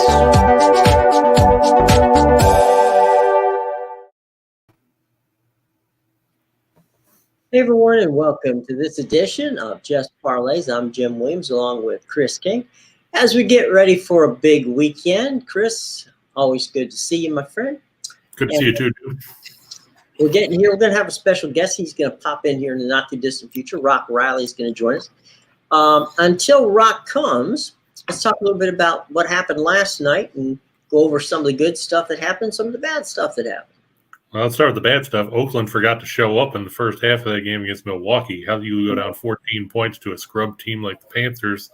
Hey everyone, and welcome to this edition of Just Parlays. I'm Jim Williams along with Chris King. As we get ready for a big weekend, Chris, always good to see you, my friend. Good to see you too, dude. We're getting here. We're going to have a special guest. He's going to pop in here in the not too distant future. Rock Riley is going to join us. Until Rock comes, let's talk a little bit about what happened last night and go over some of the good stuff that happened, some of the bad stuff that happened. Well, let's start with the bad stuff. Oakland forgot to show up in the first half of that game against Milwaukee. How do you go down 14 points to a scrub team like the Panthers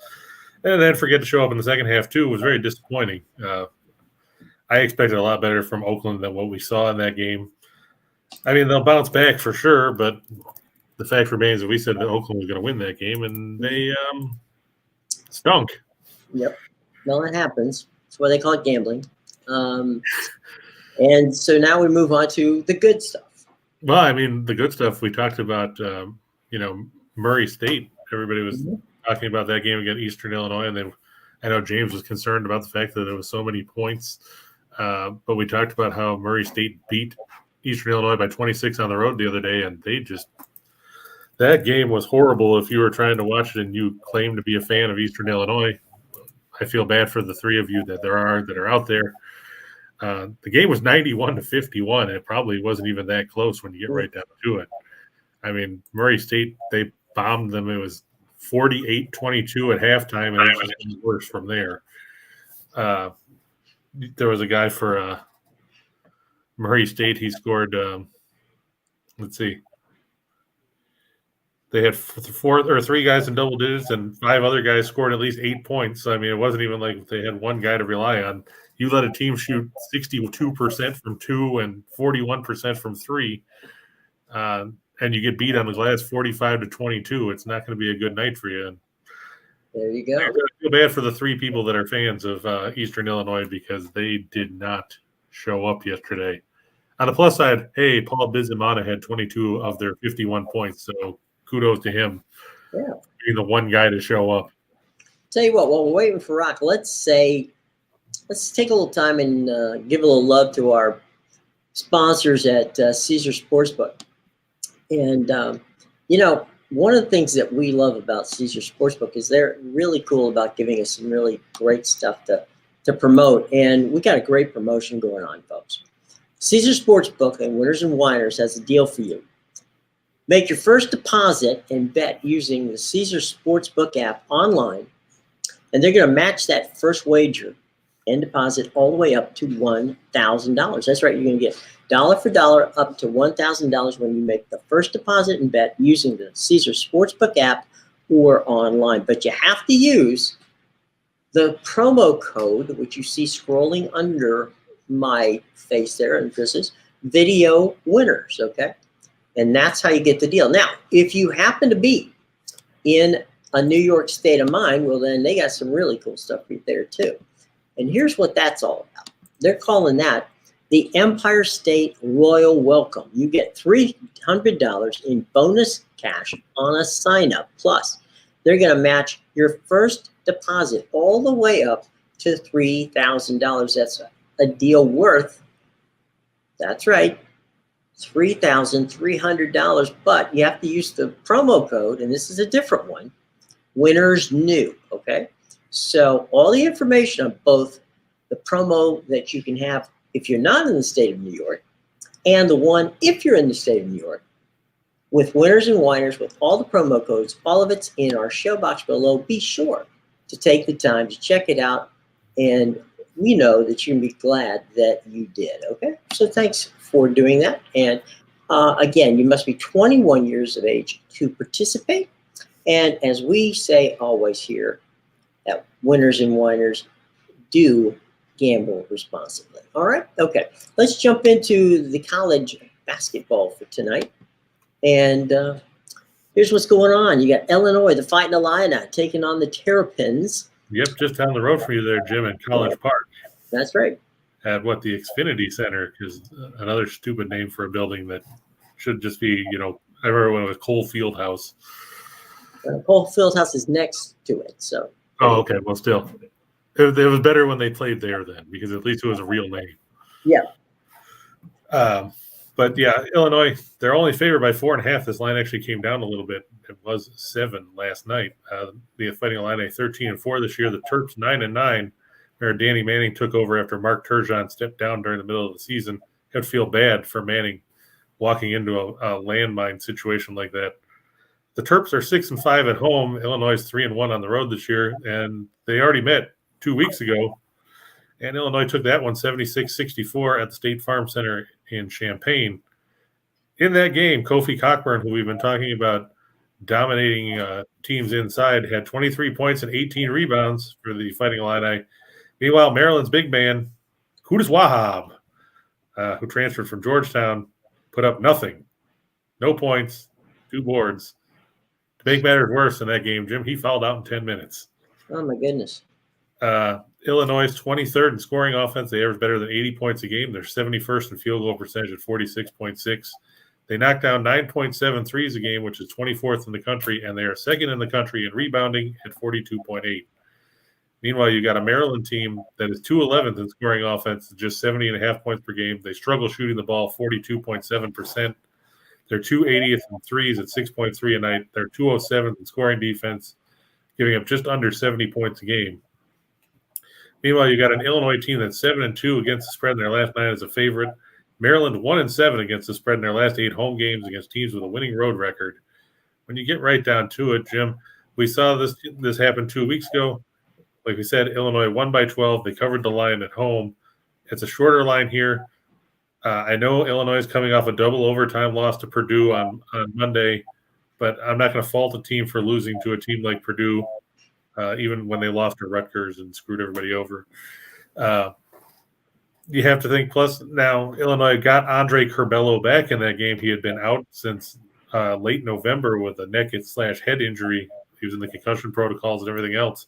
and then forget to show up in the second half too? It was very disappointing. I expected a lot better from Oakland than what we saw in that game. I mean, they'll bounce back for sure, but the fact remains that we said that Oakland was going to win that game, and they stunk. Yep. Well, it happens. That's why they call it gambling. And so now we move on to the good stuff. Well, I mean, the good stuff we talked about, Murray State. Everybody was talking about that game against Eastern Illinois, and then I know James was concerned about the fact that there was so many points. But we talked about how Murray State beat Eastern Illinois by 26 on the road the other day, and that game was horrible. If you were trying to watch it and you claim to be a fan of Eastern Illinois, I feel bad for the three of you that are out there. The game was 91-51, and it probably wasn't even that close when you get right down to it. I mean, Murray State, they bombed them. It was 48-22 at halftime, and it was just worse from there. There was a guy for Murray State. He scored, let's see. They had three guys in double digits, and five other guys scored at least 8 points. So, I mean, it wasn't even like they had one guy to rely on. You let a team shoot 62% from two and 41% from three, and you get beat on the glass 45-22. It's not going to be a good night for you. And there you go. I feel bad for the three people that are fans of Eastern Illinois because they did not show up yesterday. On the plus side, hey, Paul Bizimana had 22 of their 51 points, so kudos to him. Yeah, being the one guy to show up. Tell you what, while we're waiting for Rock, let's take a little time and give a little love to our sponsors at Caesar Sportsbook. And, one of the things that we love about Caesar Sportsbook is they're really cool about giving us some really great stuff to promote. And we got a great promotion going on, folks. Caesar Sportsbook and Winners and Whiners has a deal for you. Make your first deposit and bet using the Caesar Sportsbook app online, and they're going to match that first wager and deposit all the way up to $1,000. That's right. You're going to get dollar for dollar up to $1,000 when you make the first deposit and bet using the Caesar Sportsbook app or online. But you have to use the promo code, which you see scrolling under my face there, and this is Video Winners, okay? And that's how you get the deal. Now, if you happen to be in a New York state of mind, well, then they got some really cool stuff right there, too. And here's what that's all about. They're calling that the Empire State Royal Welcome. You get $300 in bonus cash on a sign-up. Plus, they're going to match your first deposit all the way up to $3,000. That's a deal worth, that's right, $3,300. But you have to use the promo code, and this is a different one, Winners New, okay? So all the information on both the promo that you can have if you're not in the state of New York and the one if you're in the state of New York with Winners and Whiners with all the promo codes, all of it's in our show box below. Be sure to take the time to check it out, and we know that you're going to be glad that you did, okay? So thanks for doing that. And again, you must be 21 years of age to participate. And as we say always here, that Winners and Whiners do gamble responsibly. All right? Okay. Let's jump into the college basketball for tonight. And here's what's going on. You got Illinois, the Fighting Illini, taking on the Terrapins. Yep, just down the road from you there, Jim, in College Park. That's right. At the Xfinity Center, because another stupid name for a building that should just be, I remember when it was Cole Fieldhouse. Cole Fieldhouse is next to it, so. Oh, okay. Well, still. It was better when they played there then, because at least it was a real name. Yeah. But yeah, Illinois, they're only favored by 4.5. This line actually came down a little bit. It was 7 last night. The Fighting Illini 13-4 this year. The Terps 9-9. Where Danny Manning took over after Mark Turgeon stepped down during the middle of the season. I'd feel bad for Manning walking into a landmine situation like that. The Terps are 6-5 at home. Illinois is 3-1 on the road this year, and they already met 2 weeks ago. And Illinois took that one 76-64 at the State Farm Center in Champaign. In that game, Kofi Cockburn, who we've been talking about dominating teams inside, had 23 points and 18 rebounds for the Fighting Illini. Meanwhile, Maryland's big man, Qudus Wahab, who transferred from Georgetown, put up nothing. No points, 2 boards. To make matters worse in that game, Jim, he fouled out in 10 minutes. Oh, my goodness. Illinois is 23rd in scoring offense. They average better than 80 points a game. They're 71st in field goal percentage at 46.6. They knock down 9.7 threes a game, which is 24th in the country, and they are second in the country in rebounding at 42.8. Meanwhile, you got a Maryland team that is 211th in scoring offense, just 70.5 points per game. They struggle shooting the ball 42.7%. They're 280th in threes at 6.3 a night. They're 207th in scoring defense, giving up just under 70 points a game. Meanwhile, you got an Illinois team that's 7-2 against the spread in their last 9 as a favorite. Maryland 1-7 against the spread in their last 8 home games against teams with a winning road record. When you get right down to it, Jim, we saw this happen 2 weeks ago. Like we said, Illinois won by 12. They covered the line at home. It's a shorter line here. I know Illinois is coming off a double overtime loss to Purdue on Monday, but I'm not going to fault a team for losing to a team like Purdue, even when they lost to Rutgers and screwed everybody over. You have to think, plus now Illinois got Andre Curbelo back in that game. He had been out since late November with a neck/head injury. He was in the concussion protocols and everything else.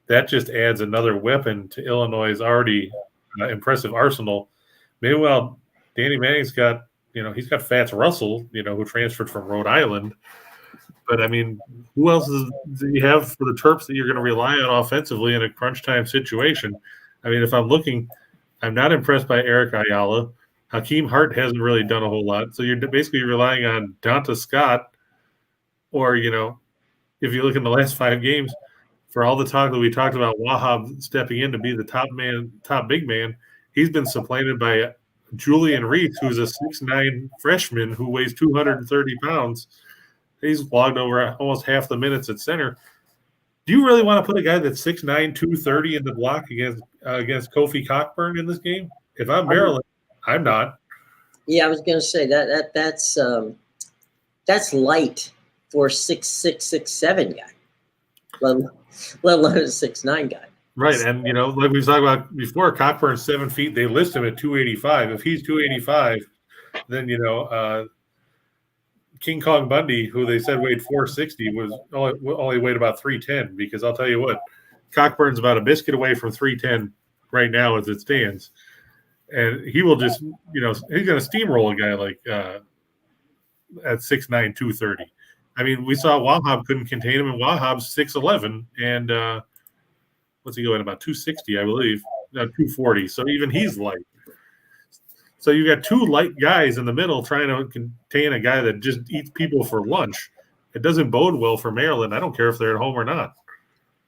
That just adds another weapon to Illinois' already impressive arsenal. Meanwhile, Danny Manning's got, he's got Fats Russell, who transferred from Rhode Island. But, I mean, who else do you have for the Terps that you're going to rely on offensively in a crunch time situation? I mean, if I'm looking, I'm not impressed by Eric Ayala. Hakeem Hart hasn't really done a whole lot. So you're basically relying on Donta Scott or, if you look in the last 5 games, for all the talk that we talked about Wahab stepping in to be the top big man, he's been supplanted by Julian Reese, who's a 6'9" freshman who weighs 230 pounds. He's logged over almost half the minutes at center. Do you really want to put a guy that's 6'9", 230 in the block against Kofi Cockburn in this game? If I'm Maryland, I'm not. Yeah, I was going to say that's light for a 6'6", 6'7" guy, let alone a 6'9" guy. Right, and like we talked about before, Cockburn's 7 feet. They list him at 285. If he's 285, then King Kong Bundy, who they said weighed 460, was only weighed about 310. Because I'll tell you what, Cockburn's about a biscuit away from 310 right now as it stands, and he will just he's going to steamroll a guy like at 6'9", 230. I mean, we saw Wahab couldn't contain him, and Wahab's 6'11", and what's he going, about 260, I believe, 240. So even he's light. So you got 2 light guys in the middle trying to contain a guy that just eats people for lunch. It doesn't bode well for Maryland. I don't care if they're at home or not.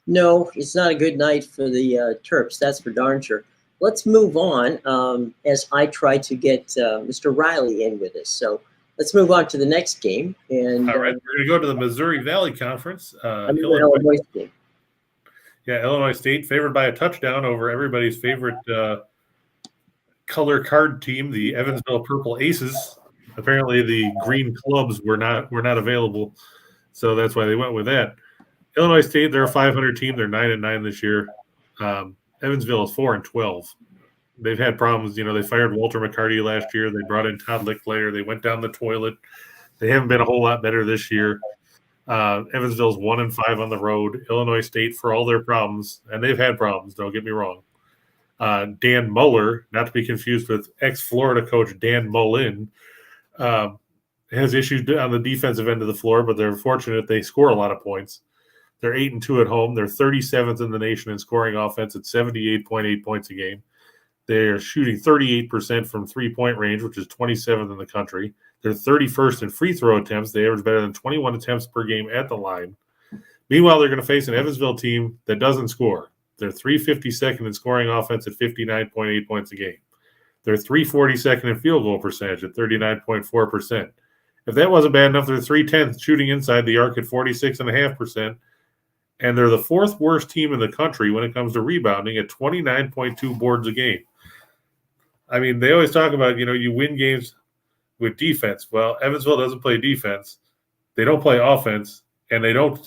No, it's not a good night for the Terps. That's for darn sure. Let's move on as I try to get Mr. Riley in with us. So let's move on to the next game. And all right, we're going to go to the Missouri Valley Conference. Illinois game. Yeah, Illinois State favored by a touchdown over everybody's favorite color card team, the Evansville Purple Aces. Apparently, the green clubs were not available, so that's why they went with that. Illinois State, they're a 500 team. They're 9-9 this year. Evansville is 4-12. They've had problems. They fired Walter McCarty last year. They brought in Todd Licklider. They went down the toilet. They haven't been a whole lot better this year. Evansville's 1-5 on the road. Illinois State, for all their problems, and they've had problems, don't get me wrong. Dan Muller, not to be confused with ex-Florida coach Dan Mullen, has issues on the defensive end of the floor, but they're fortunate they score a lot of points. They're 8-2 at home. They're 37th in the nation in scoring offense at 78.8 points a game. They're shooting 38% from three-point range, which is 27th in the country. They're 31st in free throw attempts. They average better than 21 attempts per game at the line. Meanwhile, they're going to face an Evansville team that doesn't score. They're 352nd in scoring offense at 59.8 points a game. They're 342nd in field goal percentage at 39.4%. If that wasn't bad enough, they're 310th shooting inside the arc at 46.5%. And they're the fourth worst team in the country when it comes to rebounding at 29.2 boards a game. I mean, they always talk about, you win games with defense. Well, Evansville doesn't play defense. They don't play offense, and they don't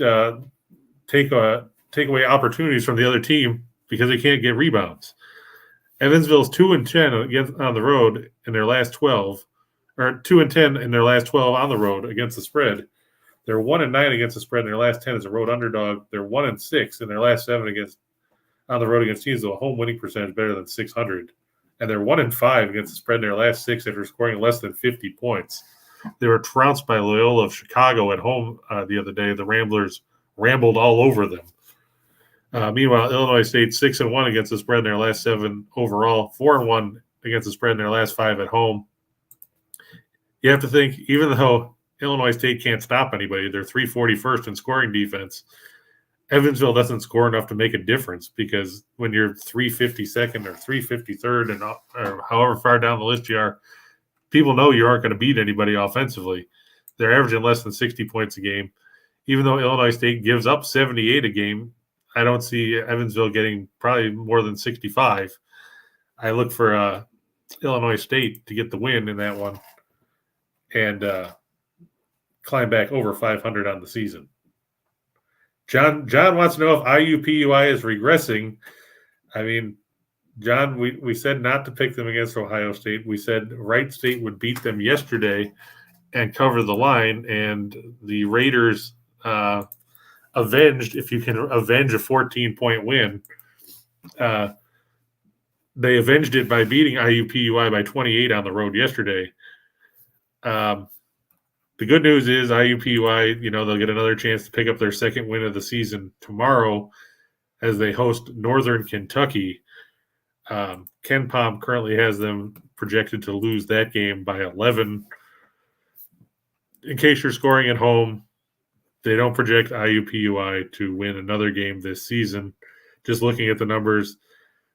take away opportunities from the other team because they can't get rebounds. Evansville's 2-10 on the road in their last 12, or 2-10 in their last 12 on the road against the spread. They're 1-9 against the spread in their last 10 as a road underdog. They're 1-6 in their last 7 on the road against teams with a home winning percentage better than 600. And they're 1-5 against the spread in their last 6 after scoring less than 50 points. They were trounced by Loyola of Chicago at home the other day. The Ramblers rambled all over them. Meanwhile, Illinois State 6-1 against the spread in their last 7 overall, 4-1 against the spread in their last 5 at home. You have to think, even though Illinois State can't stop anybody, they're 341st in scoring defense. Evansville doesn't score enough to make a difference because when you're 352nd or 353rd and or however far down the list you are, people know you aren't going to beat anybody offensively. They're averaging less than 60 points a game. Even though Illinois State gives up 78 a game, I don't see Evansville getting probably more than 65. I look for Illinois State to get the win in that one and climb back over 500 on the season. John wants to know if IUPUI is regressing. I mean, John, we said not to pick them against Ohio State. We said Wright State would beat them yesterday and cover the line, and the Raiders avenged, if you can avenge a 14-point win, they avenged it by beating IUPUI by 28 on the road yesterday. The good news is IUPUI, they'll get another chance to pick up their second win of the season tomorrow as they host Northern Kentucky. Ken Pom currently has them projected to lose that game by 11. In case you're scoring at home, they don't project IUPUI to win another game this season. Just looking at the numbers,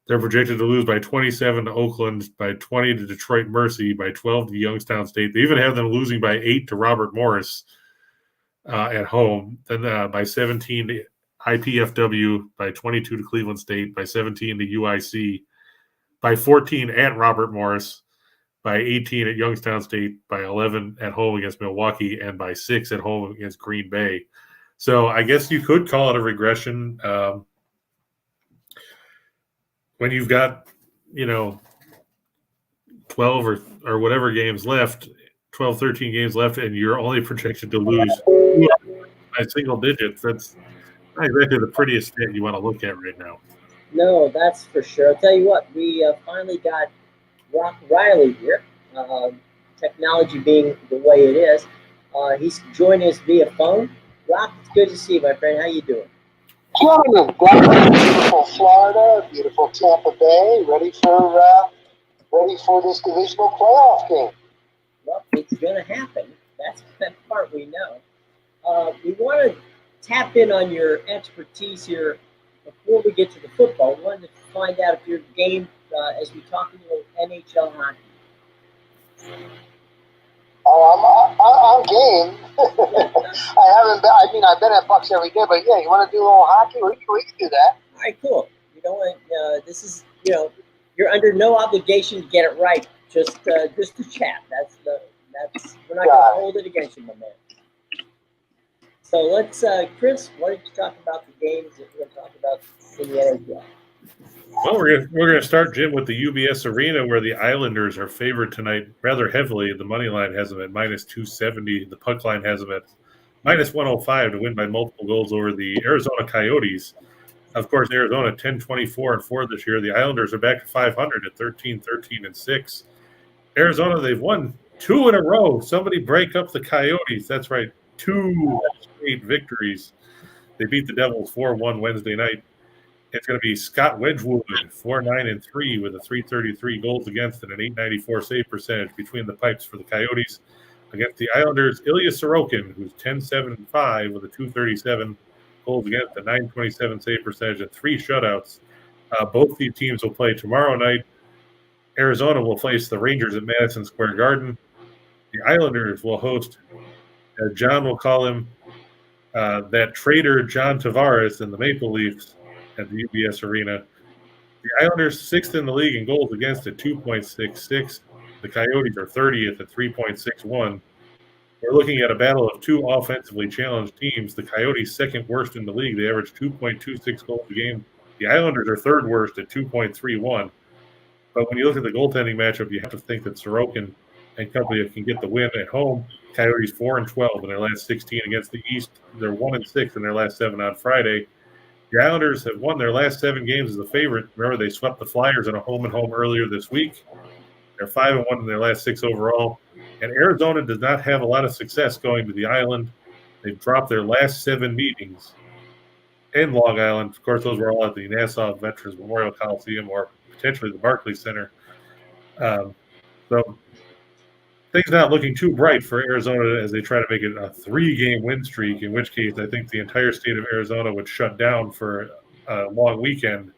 they're projected to lose by 27 to Oakland, by 20 to Detroit Mercy, by 12 to Youngstown State. They even have them losing by 8 to Robert Morris at home. Then by 17 to IPFW, by 22 to Cleveland State, by 17 to UIC, by 14 at Robert Morris, by 18 at Youngstown State, by 11 at home against Milwaukee, and by 6 at home against Green Bay. So I guess you could call it a regression. When you've got, 12 or whatever games left, 12, 13 games left, and you're only projected to lose by single digits, that's not exactly the prettiest stat you want to look at right now. No, that's for sure. I'll tell you what, we finally got Rock Riley here, technology being the way it is. He's joining us via phone. Rock, it's good to see you, my friend. How you doing? Gentlemen, beautiful Florida, beautiful Tampa Bay, ready for this divisional playoff game. Well, it's going to happen. That's that part we know. We want to tap in on your expertise here before we get to the football. We wanted to find out if your game, as we talk about NHL hockey. I'm game. I've been at Bucks every day, but yeah, you want to do a little hockey? We can do that. All right, cool. This is, you're under no obligation to get it right. Just to chat. We're not going to hold it against you, my man. So let's, Chris, why don't you talk about the games that we're going to talk about in the NHL? Well, we're going to start, Jim, with the UBS Arena, where the Islanders are favored tonight rather heavily. The money line has them at minus 270. The puck line has them at minus 105 to win by multiple goals over the Arizona Coyotes. Of course, Arizona 10-24-4 this year. The Islanders are back to 500 at 13-13-6. Arizona, they've won 2 in a row. Somebody break up the Coyotes. That's right, 2 straight victories. They beat the Devils 4-1 Wednesday night. It's going to be Scott Wedgwood, 4-9-3 with a 333 goals against and an 894 save percentage between the pipes for the Coyotes. Against the Islanders, Ilya Sorokin, who's 10-7-5 with a 237 goals against, a 927 save percentage, and 3 shutouts. Both these teams will play tomorrow night. Arizona will face the Rangers at Madison Square Garden. The Islanders will host, as John will call him, that traitor John Tavares and the Maple Leafs at the UBS Arena. The Islanders 6th in the league in goals against at 2.66. The Coyotes are 30th at 3.61. We're looking at a battle of 2 offensively challenged teams. The Coyotes 2nd worst in the league. They average 2.26 goals a game. The Islanders are 3rd worst at 2.31. But when you look at the goaltending matchup, you have to think that Sorokin and company can get the win at home. Coyotes 4-12 in their last 16 against the East. They're 1-6 in their last 7 on Friday. The Islanders have won their last 7 games as a favorite. Remember, they swept the Flyers in a home-and-home earlier this week. They're 5-1 in their last 6 overall. And Arizona does not have a lot of success going to the island. They've dropped their last 7 meetings in Long Island. Of course, those were all at the Nassau Veterans Memorial Coliseum or potentially the Barclays Center. So things not looking too bright for Arizona as they try to make it a 3-game win streak, in which case I think the entire state of Arizona would shut down for a long weekend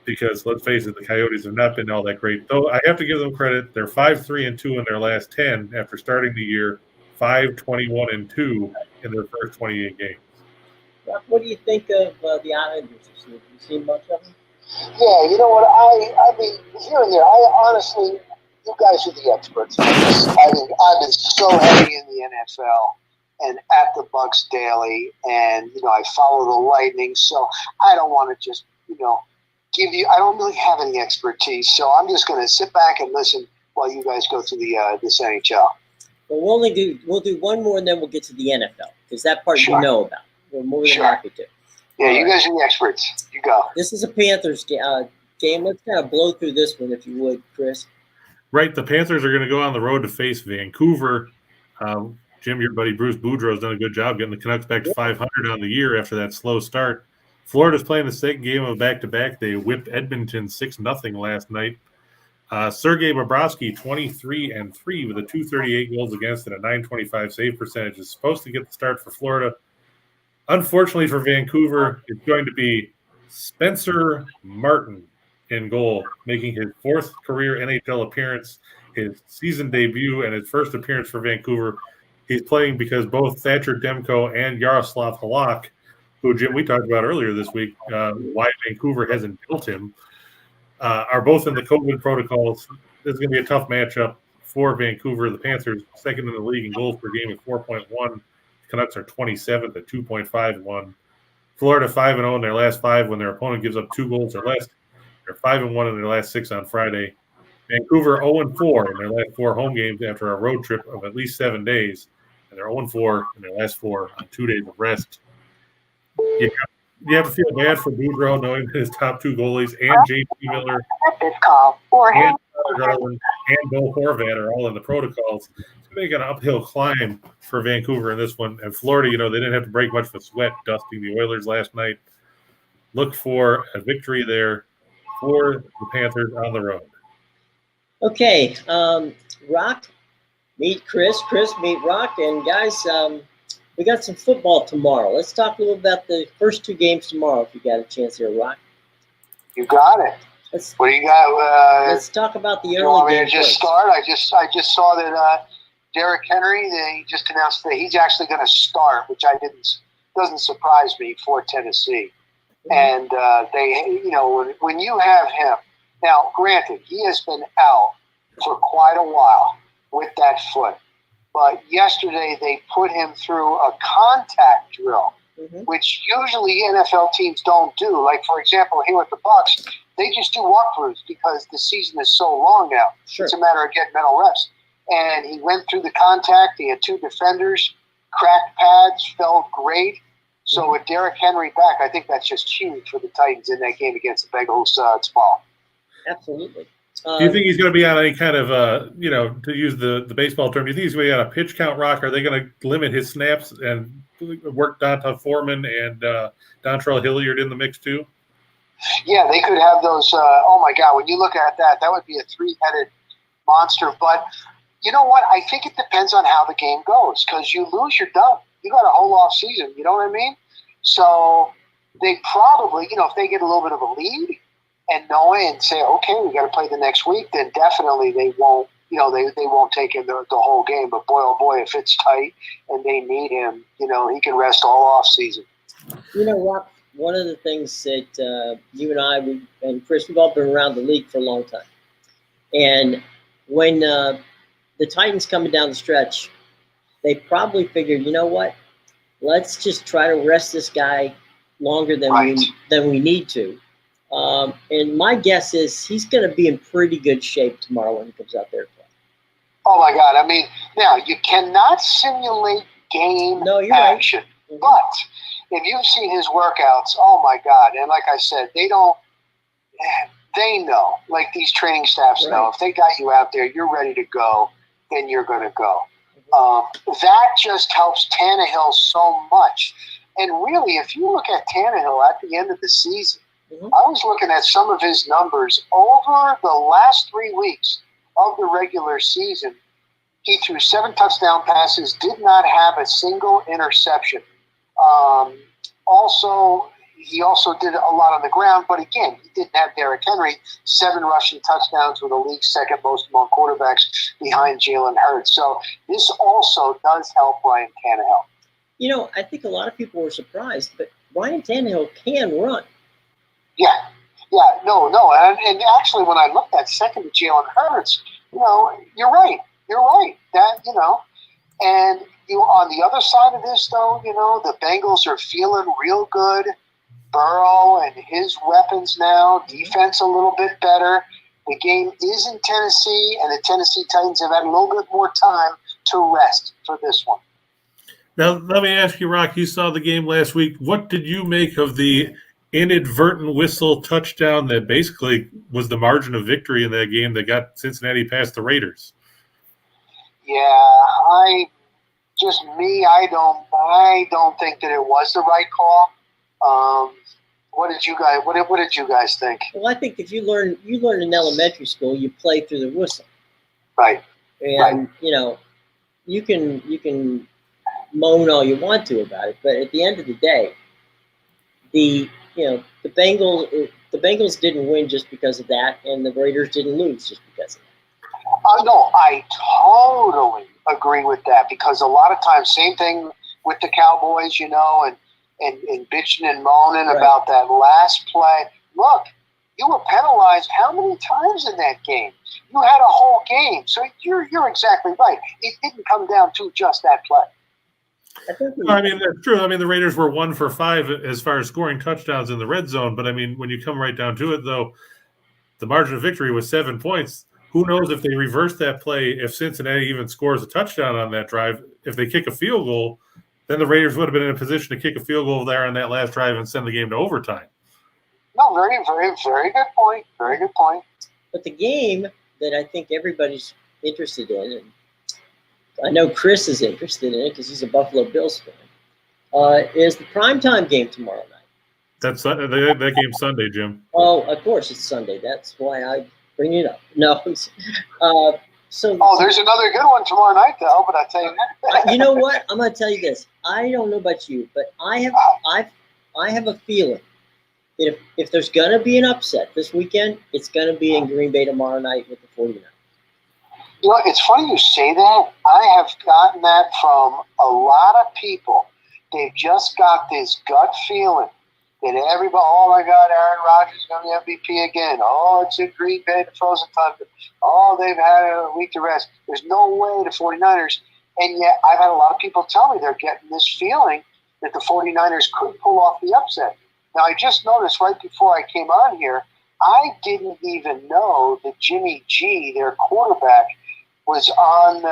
because, let's face it, the Coyotes have not been all that great. Though I have to give them credit. They're 5-3-2 in their last 10 after starting the year 5-21-2 in their first 28 games. What do you think of the Islanders? Have you seen much of them? Yeah, you know what? I mean, here and there, I honestly, you guys are the experts on this. I mean, I've been so heavy in the NFL and at the Bucks daily, and, you know, I follow the Lightning, so I don't want to just, you know, give you, I don't really have any expertise, so I'm just going to sit back and listen while you guys go through this NHL. Well, we'll do one more, and then we'll get to the NFL, because that part Sure. You know about. We're more than happy to. Yeah, All you right. guys are the experts. You go. This is a Panthers game. Let's kind of blow through this one, if you would, Chris. Right, the Panthers are going to go on the road to face Vancouver. Jim, your buddy Bruce Boudreau has done a good job getting the Canucks back to 500 on the year after that slow start. Florida's playing the second game of back-to-back. They whipped Edmonton 6-0 last night. Sergei Bobrovsky, 23-3 with a 238 goals against and a 925 save percentage, is supposed to get the start for Florida. Unfortunately for Vancouver, it's going to be Spencer Martin in goal, making his 4th career NHL appearance, his season debut, and his first appearance for Vancouver. He's playing because both Thatcher Demko and Yaroslav Halak, who, Jim, we talked about earlier this week, why Vancouver hasn't built him, are both in the COVID protocols. This is going to be a tough matchup for Vancouver. The Panthers, 2nd in the league in goals per game at 4.1. Canucks are 27th at 2.51. Florida 5-0 in their last 5 when their opponent gives up 2 goals or less. They're 5-1 in their last 6 on Friday. Vancouver 0-4 in their last 4 home games after a road trip of at least 7 days. And they're 0-4 in their last 4 on 2 days of rest. You have to feel bad for Boudreau knowing that his top 2 goalies and J.T. Miller and Garland and Bo Horvat are all in the protocols. It's going to make an uphill climb for Vancouver in this one. And Florida, you know, they didn't have to break much of a sweat dusting the Oilers last night. Look for a victory there for the Panthers on the road. Okay, Rock, meet Chris. Chris, meet Rock. And guys, we got some football tomorrow. Let's talk a little about the first 2 games tomorrow, if you got a chance here, Rock. You got it. What do you got? Let's talk about the early you want me to game just first. start? I just saw that Derrick Henry, they just announced that he's actually going to start, which doesn't surprise me, for Tennessee. And they, you know, when you have him, now granted, he has been out for quite a while with that foot, but yesterday they put him through a contact drill, which usually NFL teams don't do. Like, for example, here with the Bucks, they just do walkthroughs because the season is so long now. Sure. It's a matter of getting mental reps. And he went through the contact. He had 2 defenders, cracked pads, felt great. So with Derrick Henry back, I think that's just huge for the Titans in that game against the Bengals tomorrow. Absolutely. Do you think he's going to be on any kind of, to use the baseball term, do you think he's going to be on a pitch count rock? Are they going to limit his snaps and work Donta Foreman and Dontrell Hilliard in the mix too? Yeah, they could have those. Oh, my God, when you look at that, that would be a three-headed monster. But you know what? I think it depends on how the game goes, because you lose, you're done. You got a whole off season. You know what I mean? So they probably, if they get a little bit of a lead and know it and say, okay, we got to play the next week, then definitely they won't, they won't take in the whole game. But boy, oh boy, if it's tight and they need him, he can rest all off season. Rob, one of the things that you and I and Chris, we've all been around the league for a long time. And when the Titans coming down the stretch, they probably figured, you know what? Let's just try to rest this guy longer than we need to. And my guess is he's going to be in pretty good shape tomorrow when he comes out there to play. Oh, my God. I mean, now, you cannot simulate game action. Right. But if you've seen his workouts, oh, my God. And like I said, they know, like these training staffs know, if they got you out there, you're ready to go, then you're going to go. That just helps Tannehill so much. And really, if you look at Tannehill at the end of the season, I was looking at some of his numbers over the last 3 weeks of the regular season. He threw 7 touchdown passes, did not have a single interception. He also did a lot on the ground, but again, he didn't have Derrick Henry, 7 rushing touchdowns with the league's second most among quarterbacks behind Jalen Hurts. So this also does help Ryan Tannehill. I think a lot of people were surprised, but Ryan Tannehill can run. Yeah, no. And actually, when I looked at second to Jalen Hurts, you're right. That, and on the other side of this, though, the Bengals are feeling real good. Burrow and his weapons now, defense a little bit better. The game is in Tennessee, and the Tennessee Titans have had a little bit more time to rest for this one. Now, let me ask you, Rock, you saw the game last week. What did you make of the inadvertent whistle touchdown that basically was the margin of victory in that game that got Cincinnati past the Raiders? Yeah, I don't think that it was the right call. What did you guys think? Well, I think if you learn in elementary school, you play through the whistle. Right. And you can moan all you want to about it, but at the end of the day, the Bengals didn't win just because of that, and the Raiders didn't lose just because of that. No, I totally agree with that, because a lot of times, same thing with the Cowboys, and bitching and moaning about that last play. Look, you were penalized how many times in that game? You had a whole game, so you're exactly right. It didn't come down to just that play. I mean, that's true. I mean, the Raiders were 1 for 5 as far as scoring touchdowns in the red zone. But, I mean, when you come right down to it, though, the margin of victory was 7 points. Who knows if they reverse that play, if Cincinnati even scores a touchdown on that drive, if they kick a field goal, then the Raiders would have been in a position to kick a field goal there on that last drive and send the game to overtime. No, very, very, very good point. Very good point. But the game that I think everybody's interested in, and I know Chris is interested in it because he's a Buffalo Bills fan, is the primetime game tomorrow night. That game's Sunday, Jim. Oh, of course it's Sunday. That's why I bring it up. No. There's another good one tomorrow night, though. But I tell you, you know what? I'm going to tell you this. I don't know about you, but I have a feeling that if there's going to be an upset this weekend, it's going to be in Green Bay tomorrow night with the 49ers. It's funny you say that. I have gotten that from a lot of people. They've just got this gut feeling that everybody, oh my God, Aaron Rodgers is going to be MVP again. Oh, it's in Green Bay, the Frozen Thunder. Oh, they've had a week to rest. There's no way the 49ers. And yet I've had a lot of people tell me they're getting this feeling that the 49ers could pull off the upset. Now, I just noticed right before I came on here, I didn't even know that Jimmy G, their quarterback, was on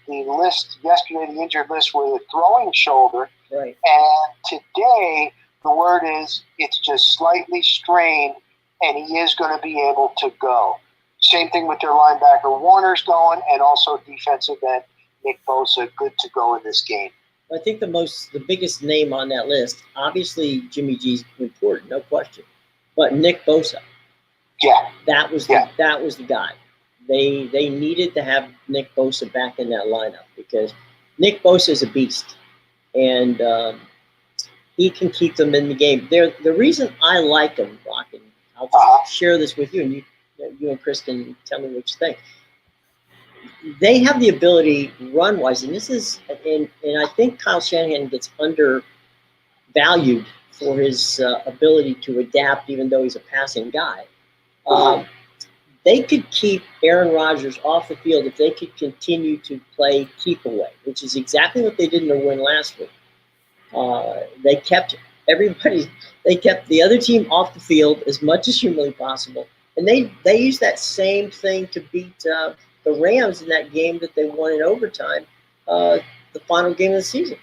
the list yesterday, the injured list with a throwing shoulder. Right. And today, the word is it's just slightly strained, and he is going to be able to go. Same thing with their linebacker Warner's going, and also defensive end Nick Bosa, good to go in this game. I think the biggest name on that list, obviously Jimmy G's important, no question, but Nick Bosa. Yeah, that was the guy. They needed to have Nick Bosa back in that lineup because Nick Bosa is a beast, and he can keep them in the game. The reason I like him, Rock, and I'll just share this with you, and you and Chris can tell me what you think. They have the ability run-wise, and I think Kyle Shanahan gets undervalued for his ability to adapt, even though he's a passing guy. They could keep Aaron Rodgers off the field if they could continue to play keep away, which is exactly what they did in their win last week. They kept the other team off the field as much as humanly possible, and they used that same thing to beat the Rams in that game that they won in overtime, the final game of the season.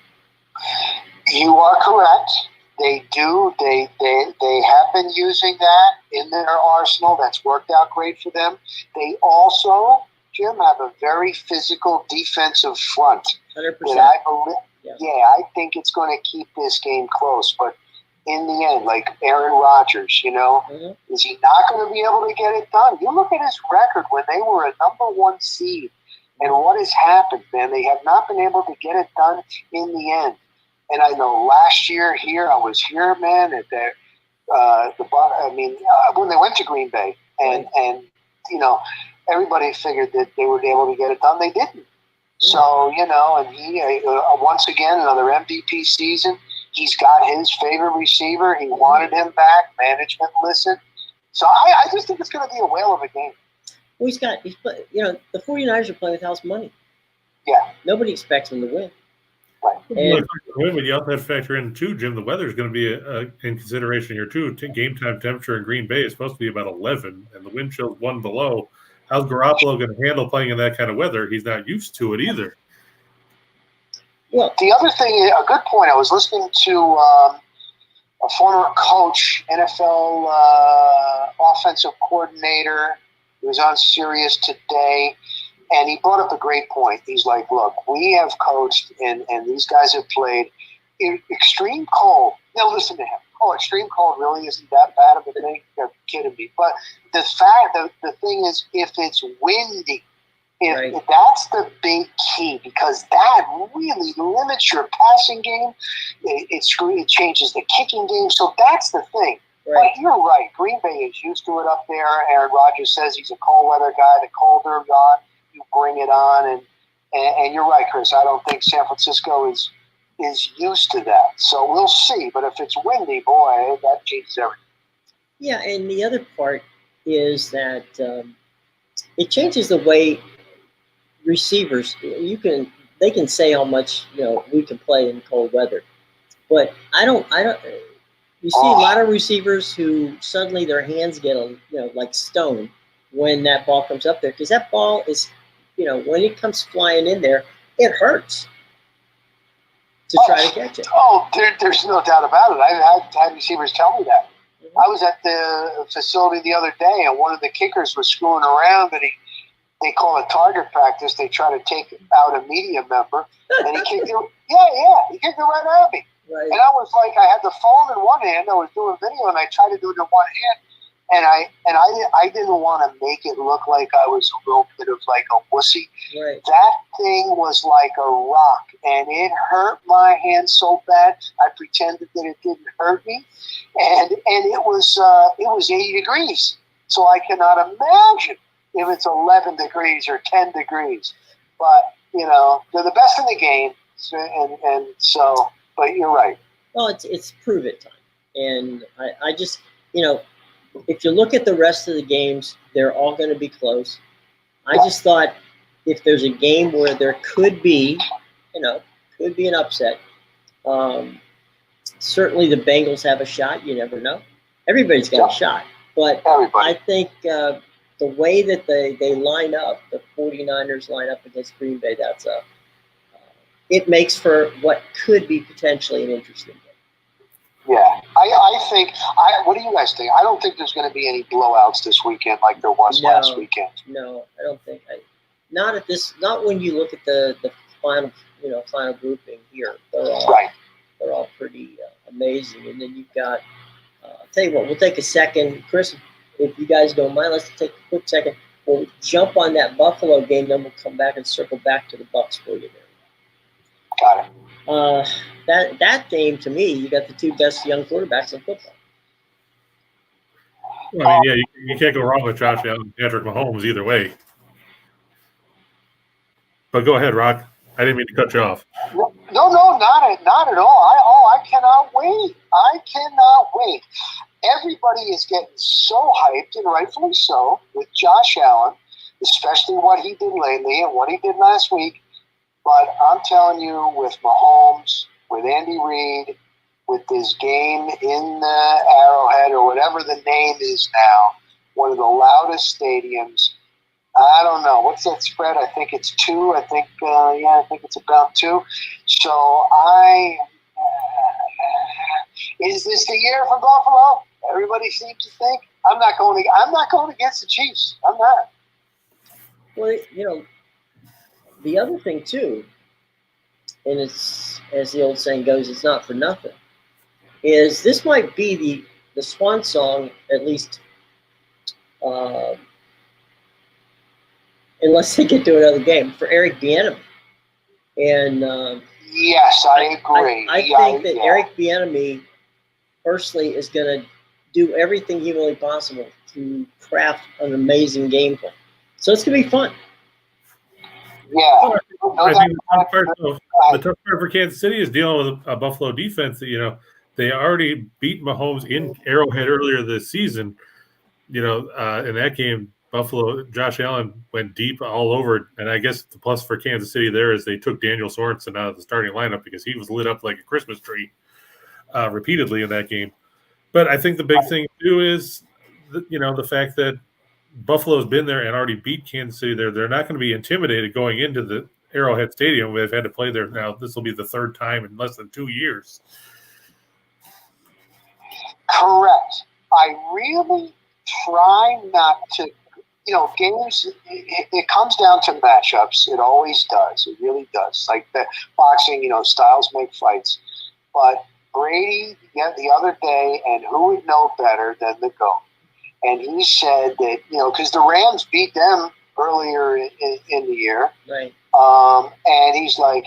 You are correct. They do. They have been using that in their arsenal. That's worked out great for them. They also, Jim, have a very physical defensive front. 100%. That I believe. Yeah, I think it's going to keep this game close. But in the end, like Aaron Rodgers, is he not going to be able to get it done? You look at his record when they were a number 1 seed, and what has happened, man. They have not been able to get it done in the end. And I know last year I was here, man, at when they went to Green Bay, and everybody figured that they would be able to get it done. They didn't. So, and he, once again, another MVP season. He's got his favorite receiver. He wanted him back. Management listened. So I just think it's going to be a whale of a game. Well, the 49ers are playing with house money. Yeah. Nobody expects them to win. Right. And you also have to factor in, too, Jim, the weather is going to be in consideration here, too. Game time temperature in Green Bay is supposed to be about 11, and the wind chill's 1 below. How's Garoppolo going to handle playing in that kind of weather? He's not used to it either. Well, the other thing, a good point, I was listening to a former coach, NFL offensive coordinator, who was on Sirius today, and he brought up a great point. He's like, look, we have coached, and these guys have played in extreme cold. Now, listen to him. Oh, extreme cold really isn't that bad of a thing? They're kidding me. But the thing is, if it's windy, that's the big key, because that really limits your passing game. It changes the kicking game. So that's the thing. Right. But you're right. Green Bay is used to it up there. Aaron Rodgers says he's a cold weather guy. The colder gone, you bring it on. And you're right, Chris. I don't think San Francisco is used to that. So we'll see. But if it's windy, boy, that changes everything. Yeah, and the other part is that it changes the way receivers, they can say how much we can play in cold weather, but I don't. You see a lot of receivers who suddenly their hands get like stone when that ball comes up there, because that ball is, when it comes flying in there, it hurts to try to catch it. There's no doubt about it. I've had receivers tell me that. Mm-hmm. I was at the facility the other day, and one of the kickers was screwing around, and they call it target practice. They try to take out a media member, and he kicked it. He kicked it right at me. Right. And I was like, I had the phone in one hand, I was doing video, and I tried to do it in one hand, and I didn't want to make it look like I was a little bit of like a wussy. Right. That thing was like a rock, and it hurt my hand so bad. I pretended that it didn't hurt me, and it was 80 degrees, so I cannot imagine if it's 11 degrees or 10 degrees. But, they're the best in the game. And so, but you're right. Well, it's prove it time. And I just, if you look at the rest of the games, they're all going to be close. I just thought if there's a game where there could be an upset, certainly the Bengals have a shot. You never know. Everybody's got a shot. But I think the way that they line up, the 49ers line up against Green Bay, it makes for what could be potentially an interesting game. Yeah, I think. What do you guys think? I don't think there's going to be any blowouts this weekend like there was last weekend. No, I don't think. Not at this. Not when you look at the final final grouping here. They're all pretty amazing. And then you've got. I'll tell you what. We'll take a second, Chris. If you guys don't mind, let's take a quick second. We'll jump on that Buffalo game, then we'll come back and circle back to the Bucs for you there. Got it. That game, to me, you got the two best young quarterbacks in football. Well, I mean, you can't go wrong with Josh Allen and Patrick Mahomes either way. But go ahead, Rock. I didn't mean to cut you off. No, not at all. I cannot wait. Everybody is getting so hyped, and rightfully so, with Josh Allen, especially what he did lately and what he did last week. But I'm telling you, with Mahomes, with Andy Reid, with this game in the Arrowhead or whatever the name is now, one of the loudest stadiums. I don't know. What's that spread? I think it's 2. I think it's about 2. So is this the year for Buffalo? Everybody seems to think. I'm not going against the Chiefs. I'm not. Well, the other thing too, and it's, as the old saying goes, it's not for nothing, is this might be the swan song, at least, unless they get to another game, for Eric Bieniemy. And yes, I agree. I think that Eric Bieniemy personally is going to do everything humanly possible to craft an amazing game plan. So it's going to be fun. Yeah. I think the tough part for Kansas City is dealing with a Buffalo defense that, they already beat Mahomes in Arrowhead earlier this season. In that game, Buffalo, Josh Allen went deep all over. And I guess the plus for Kansas City there is they took Daniel Sorensen out of the starting lineup because he was lit up like a Christmas tree repeatedly in that game. But I think the big thing, too, is, the fact that Buffalo's been there and already beat Kansas City there. They're not going to be intimidated going into the Arrowhead Stadium. They've had to play there now. This will be the third time in less than 2 years. Correct. I really try not to, games, it comes down to matchups. It always does. It really does. Like the boxing, styles make fights. But Brady, the other day, and who would know better than the GOAT? And he said that, because the Rams beat them earlier in the year. Right. And he's like,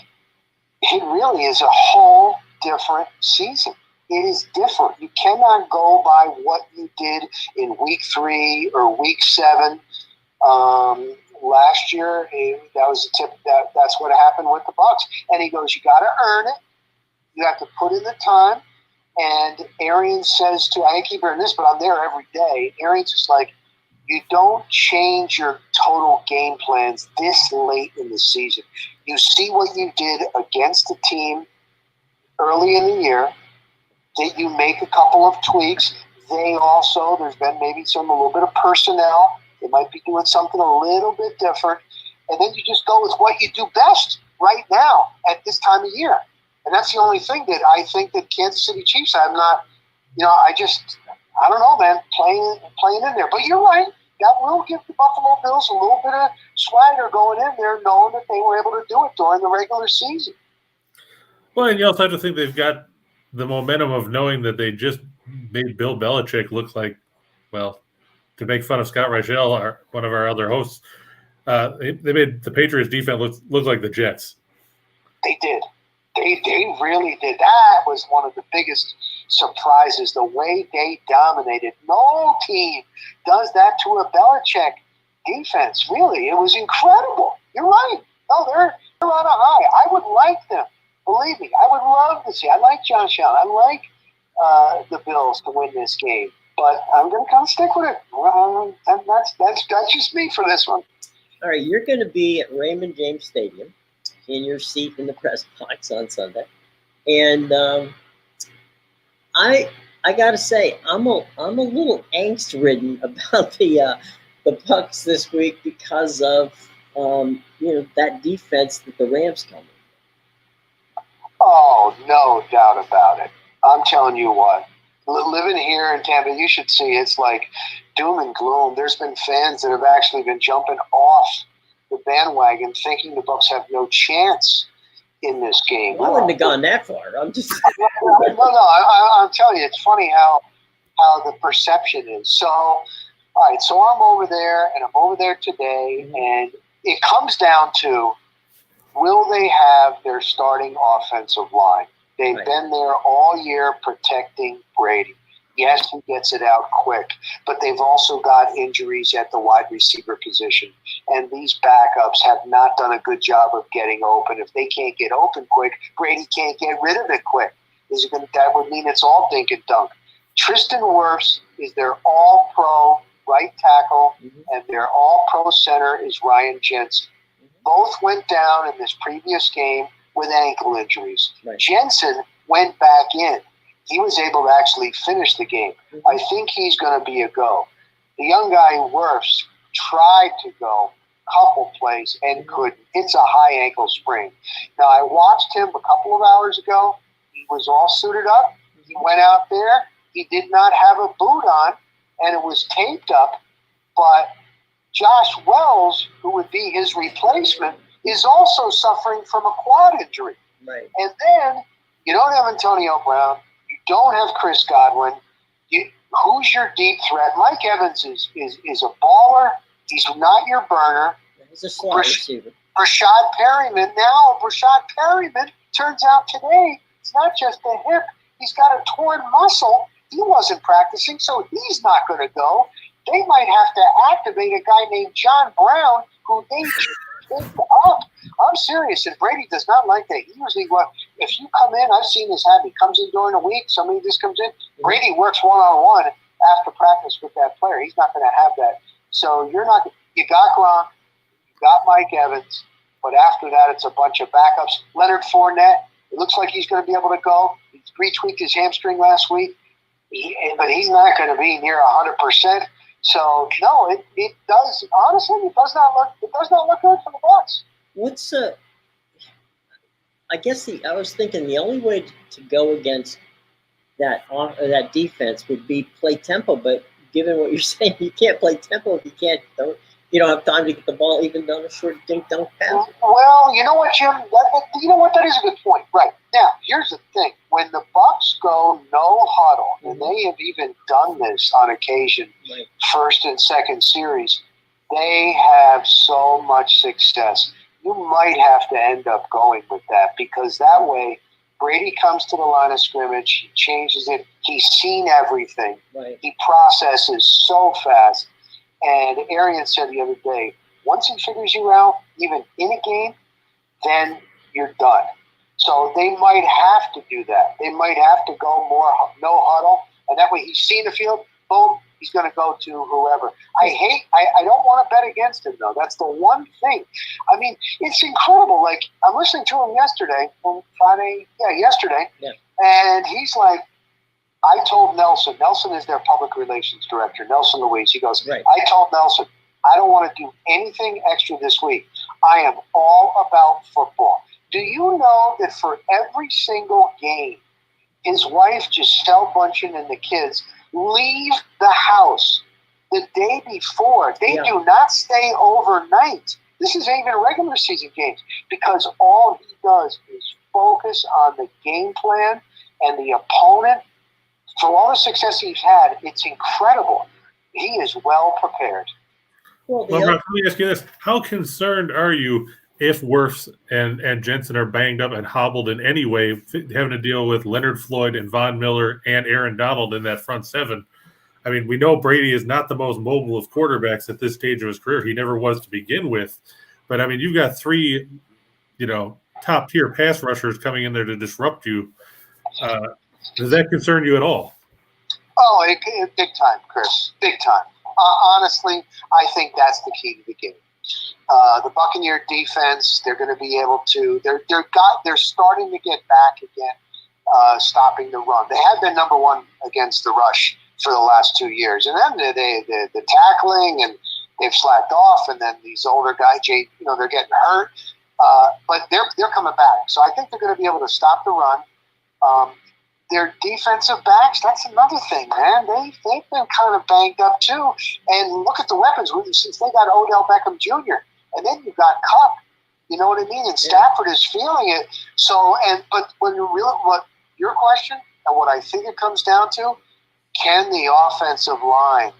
it really is a whole different season. It is different. You cannot go by what you did in week 3 or week 7. Last year, that was a tip. That's what happened with the Bucs. And he goes, you got to earn it. You have to put in the time. And Arians says I keep hearing this, but I'm there every day. Arians is like, you don't change your total game plans this late in the season. You see what you did against the team early in the year. That you make a couple of tweaks. There's been maybe a little bit of personnel. They might be doing something a little bit different. And then you just go with what you do best right now at this time of year. And that's the only thing that I think that Kansas City Chiefs, I'm not, I don't know, man, playing in there. But you're right. That will give the Buffalo Bills a little bit of swagger going in there, knowing that they were able to do it during the regular season. Well, and you also have to think they've got the momentum of knowing that they just made Bill Belichick look like, well, to make fun of Scott Reichel, one of our other hosts, they made the Patriots defense look like the Jets. They did. They really did. That was one of the biggest surprises, the way they dominated. No team does that to a Belichick defense, really. It was incredible. You're right. No, they're on a high. I would like them. Believe me, I would love to see. I like Josh Allen. I like the Bills to win this game. But I'm going to kind of stick with it. That's just me for this one. All right, you're going to be at Raymond James Stadium in your seat in the press box on Sunday, and I got to say I'm a little angst-ridden about the Bucs this week because of that defense that the Rams come in. Oh, no doubt about it. I'm telling you what, living here in Tampa, you should see it's like doom and gloom. There's been fans that have actually been jumping off the bandwagon thinking the Bucs have no chance in this game. Well, I wouldn't have gone that far. I'm just I'm telling you, it's funny how the perception is. So, all right, so I'm over there, and I'm over there today, and it comes down to, will they have their starting offensive line? They've been there all year protecting Brady. Yes, he gets it out quick, but they've also got injuries at the wide receiver position. And these backups have not done a good job of getting open. If they can't get open quick, Brady can't get rid of it quick. That would mean it's all dink and dunk. Tristan Wirfs is their all-pro right tackle, and their all-pro center is Ryan Jensen. Both went down in this previous game with ankle injuries. Jensen went back in. He was able to actually finish the game. I think he's going to be a go. The young guy, Wirfs, tried to go a couple plays and couldn't. It's a high ankle sprain. Now, I watched him a couple of hours ago. He was all suited up. He went out there. He did not have a boot on, and it was taped up. But Josh Wells, who would be his replacement, is also suffering from a quad injury. Right. And then you don't have Antonio Brown. You don't have Chris Godwin. Who's your deep threat? Mike Evans is a baller. He's not your burner. He's a slot receiver. Rashad Perryman. Now, Rashad Perryman turns out today it's not just a hip. He's got a torn muscle. He wasn't practicing, so he's not going to go. They might have to activate a guy named John Brown, who they picked up. I'm serious, and Brady does not like that. He usually, if you come in, I've seen this happen. He comes in during the week, somebody just comes in. Brady works one-on-one after practice with that player. He's not going to have that. So you got Gronk, you got Mike Evans, but after that, it's a bunch of backups. Leonard Fournette, it looks like he's going to be able to go. He retweaked his hamstring last week, but he's not going to be near 100%. So no, it does. Honestly, it does not look good for the Bucs. I guess I was thinking the only way to go against that defense would be play tempo. But given what you're saying, you can't play tempo if you don't have time to get the ball even down a short dink dunk pass. Well, you know what, Jim? That is a good point. Right. Now, here's the thing. When the Bucs go no huddle, and they have even done this on occasion, first and second series, they have so much success. You might have to end up going with that, because that way Brady comes to the line of scrimmage, he changes it, he's seen everything. He processes so fast. And Arian said the other day, once he figures you out, even in a game, then you're done. So they might have to do that. They might have to go more no huddle, and that way he's seen the field, boom, he's going to go to whoever. I don't want to bet against him, though. That's the one thing. I mean, it's incredible. Like, I'm listening to him yesterday, and he's like, I told Nelson is their public relations director, Nelson Louise. He goes, I told Nelson, I don't want to do anything extra this week. I am all about football. Do you know that for every single game, his wife, Giselle Bundchen, and the kids leave the house the day before? They do not stay overnight. This is even regular season games, because all he does is focus on the game plan and the opponent. For all the success he's had, it's incredible. He is well prepared. Well, Brock, let me ask you this. How concerned are you if Wirfs and Jensen are banged up and hobbled in any way, having to deal with Leonard Floyd and Von Miller and Aaron Donald in that front seven? I mean, we know Brady is not the most mobile of quarterbacks at this stage of his career. He never was to begin with. But, I mean, you've got three, top-tier pass rushers coming in there to disrupt you. Does that concern you at all? Oh, big time, Chris. Big time. Honestly, I think that's the key to the game. The Buccaneer defense, they're going to be able to. They're starting to get back again, stopping the run. They have been number one against the rush for the last 2 years, and then the tackling, and they've slacked off. And then these older guys, they're getting hurt, but they're coming back. So I think they're going to be able to stop the run. their defensive backs, that's another thing, man. They've been kind of banged up too. And look at the weapons since they got Odell Beckham Jr. And then you've got Cup. You know what I mean? And Stafford is feeling it. So, but when what your question and what I think it comes down to, can the offensive line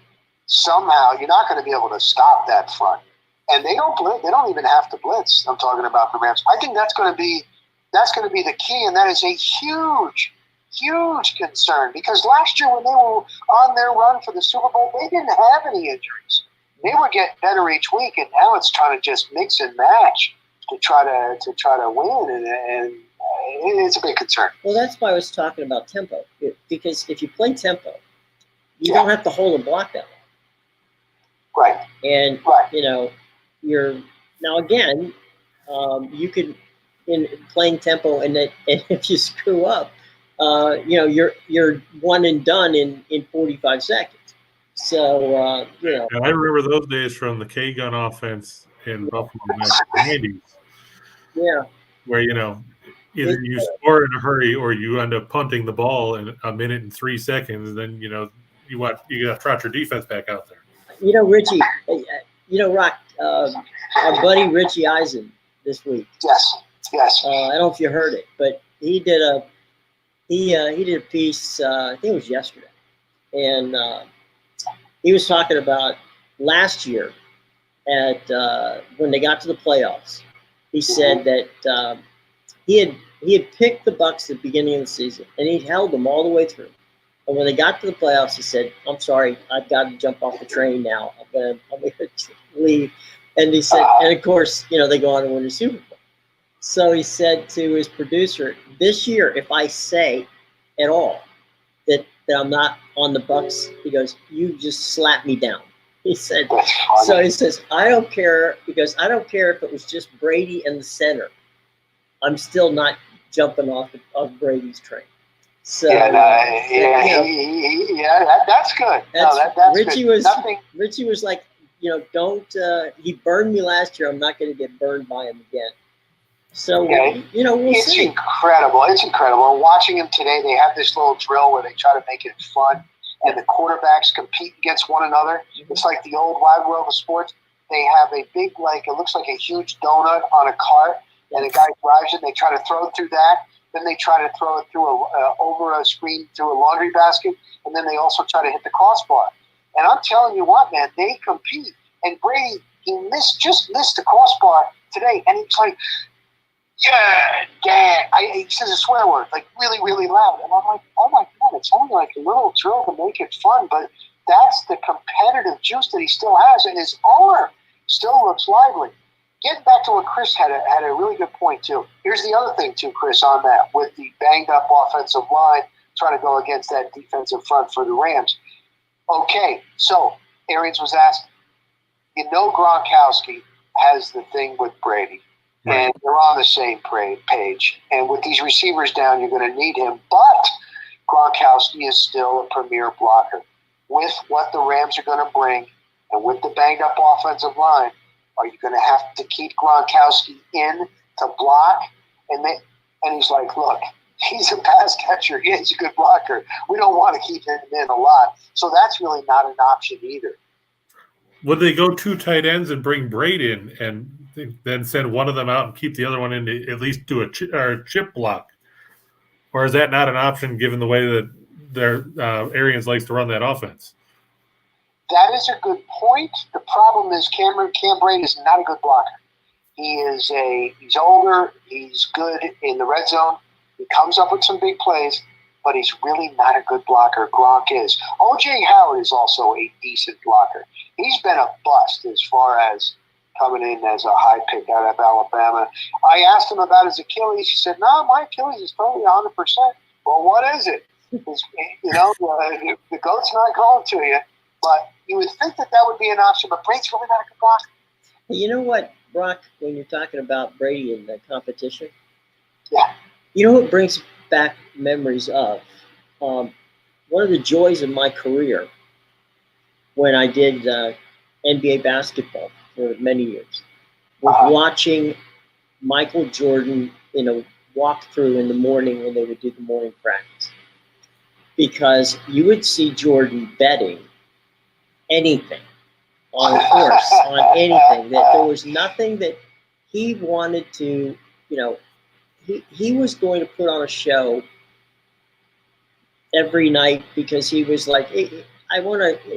somehow? You're not going to be able to stop that front. And they don't blitz. They don't even have to blitz. I'm talking about the Rams. I think that's going to be the key, and that is a huge concern, because last year when they were on their run for the Super Bowl, they didn't have any injuries. They were getting better each week, and now it's trying to just mix and match to try to win, and it's a big concern. Well, that's why I was talking about tempo, because if you play tempo, you don't have to hold a block that long. Right. And you're now again, you could in playing tempo, and if you screw up, you're one and done in 45 seconds. So And I remember those days from the K-gun offense in Buffalo in the 90s. Yeah. Where either you score in a hurry or you end up punting the ball in a minute and 3 seconds. Then you got to trot your defense back out there. Richie, Rock, our buddy Richie Eisen this week. Yes. I don't know if you heard it, but he did a piece. I think it was yesterday, and he was talking about last year at when they got to the playoffs. He said that he had picked the Bucs at the beginning of the season, and he held them all the way through. And when they got to the playoffs, he said, "I'm sorry, I've got to jump off the train now. I'm gonna leave." And he said, and of course, they go on and win the Super Bowl. So he said to his producer, "This year, if I say at all that I'm not on the Bucs," he goes, "you just slap me down." He said. So he says, "I don't care," because I don't care if it was just Brady and the center. I'm still not jumping off Brady's train. So that's good. That's Richie good. Richie was like, don't. He burned me last year. I'm not going to get burned by him again. So we'll see. Incredible. It's incredible. And watching him today, they have this little drill where they try to make it fun, and the quarterbacks compete against one another. It's like the old wide world of sports. They have a big, it looks like a huge donut on a cart, and the guy drives it. And they try to throw it through that. Then they try to throw it through over a screen through a laundry basket, and then they also try to hit the crossbar. And I'm telling you what, man, they compete. And Brady, he just missed the crossbar today, and he's like, yeah, he says a swear word, like really, really loud. And I'm like, oh my God, it's only like a little drill to make it fun, but that's the competitive juice that he still has, and his arm still looks lively. Getting back to what Chris had a really good point too. Here's the other thing too, Chris, on that, with the banged up offensive line trying to go against that defensive front for the Rams. Okay, so Arians was asked, Gronkowski has the thing with Brady. Right. And they're on the same page. And with these receivers down, you're going to need him. But Gronkowski is still a premier blocker. With what the Rams are going to bring and with the banged-up offensive line, are you going to have to keep Gronkowski in to block? And he's like, look, he's a pass catcher. He's a good blocker. We don't want to keep him in a lot. So that's really not an option either. Would they go 2 tight ends and bring Braid in and then send one of them out and keep the other one in to at least do a chip block? Or is that not an option given the way that their Arians likes to run that offense? That is a good point. The problem is Cam Braid is not a good blocker. He's older. He's good in the red zone. He comes up with some big plays, but he's really not a good blocker. Gronk is. O.J. Howard is also a decent blocker. He's been a bust as far as coming in as a high pick out of Alabama. I asked him about his Achilles. He said, "No, my Achilles is totally 100%. Well, what is it? The goat's not going to you. But you would think that would be an option, but Brady's really not a good blocker. You know what, Brock, when you're talking about Brady in the competition? Yeah. You know what brings back memories of? One of the joys of my career when I did NBA basketball for many years was watching Michael Jordan in a walkthrough in the morning when they would do the morning practice. because you would see Jordan betting anything on a horse, on anything, that there was nothing that he wanted to, he was going to put on a show every night because he was like, it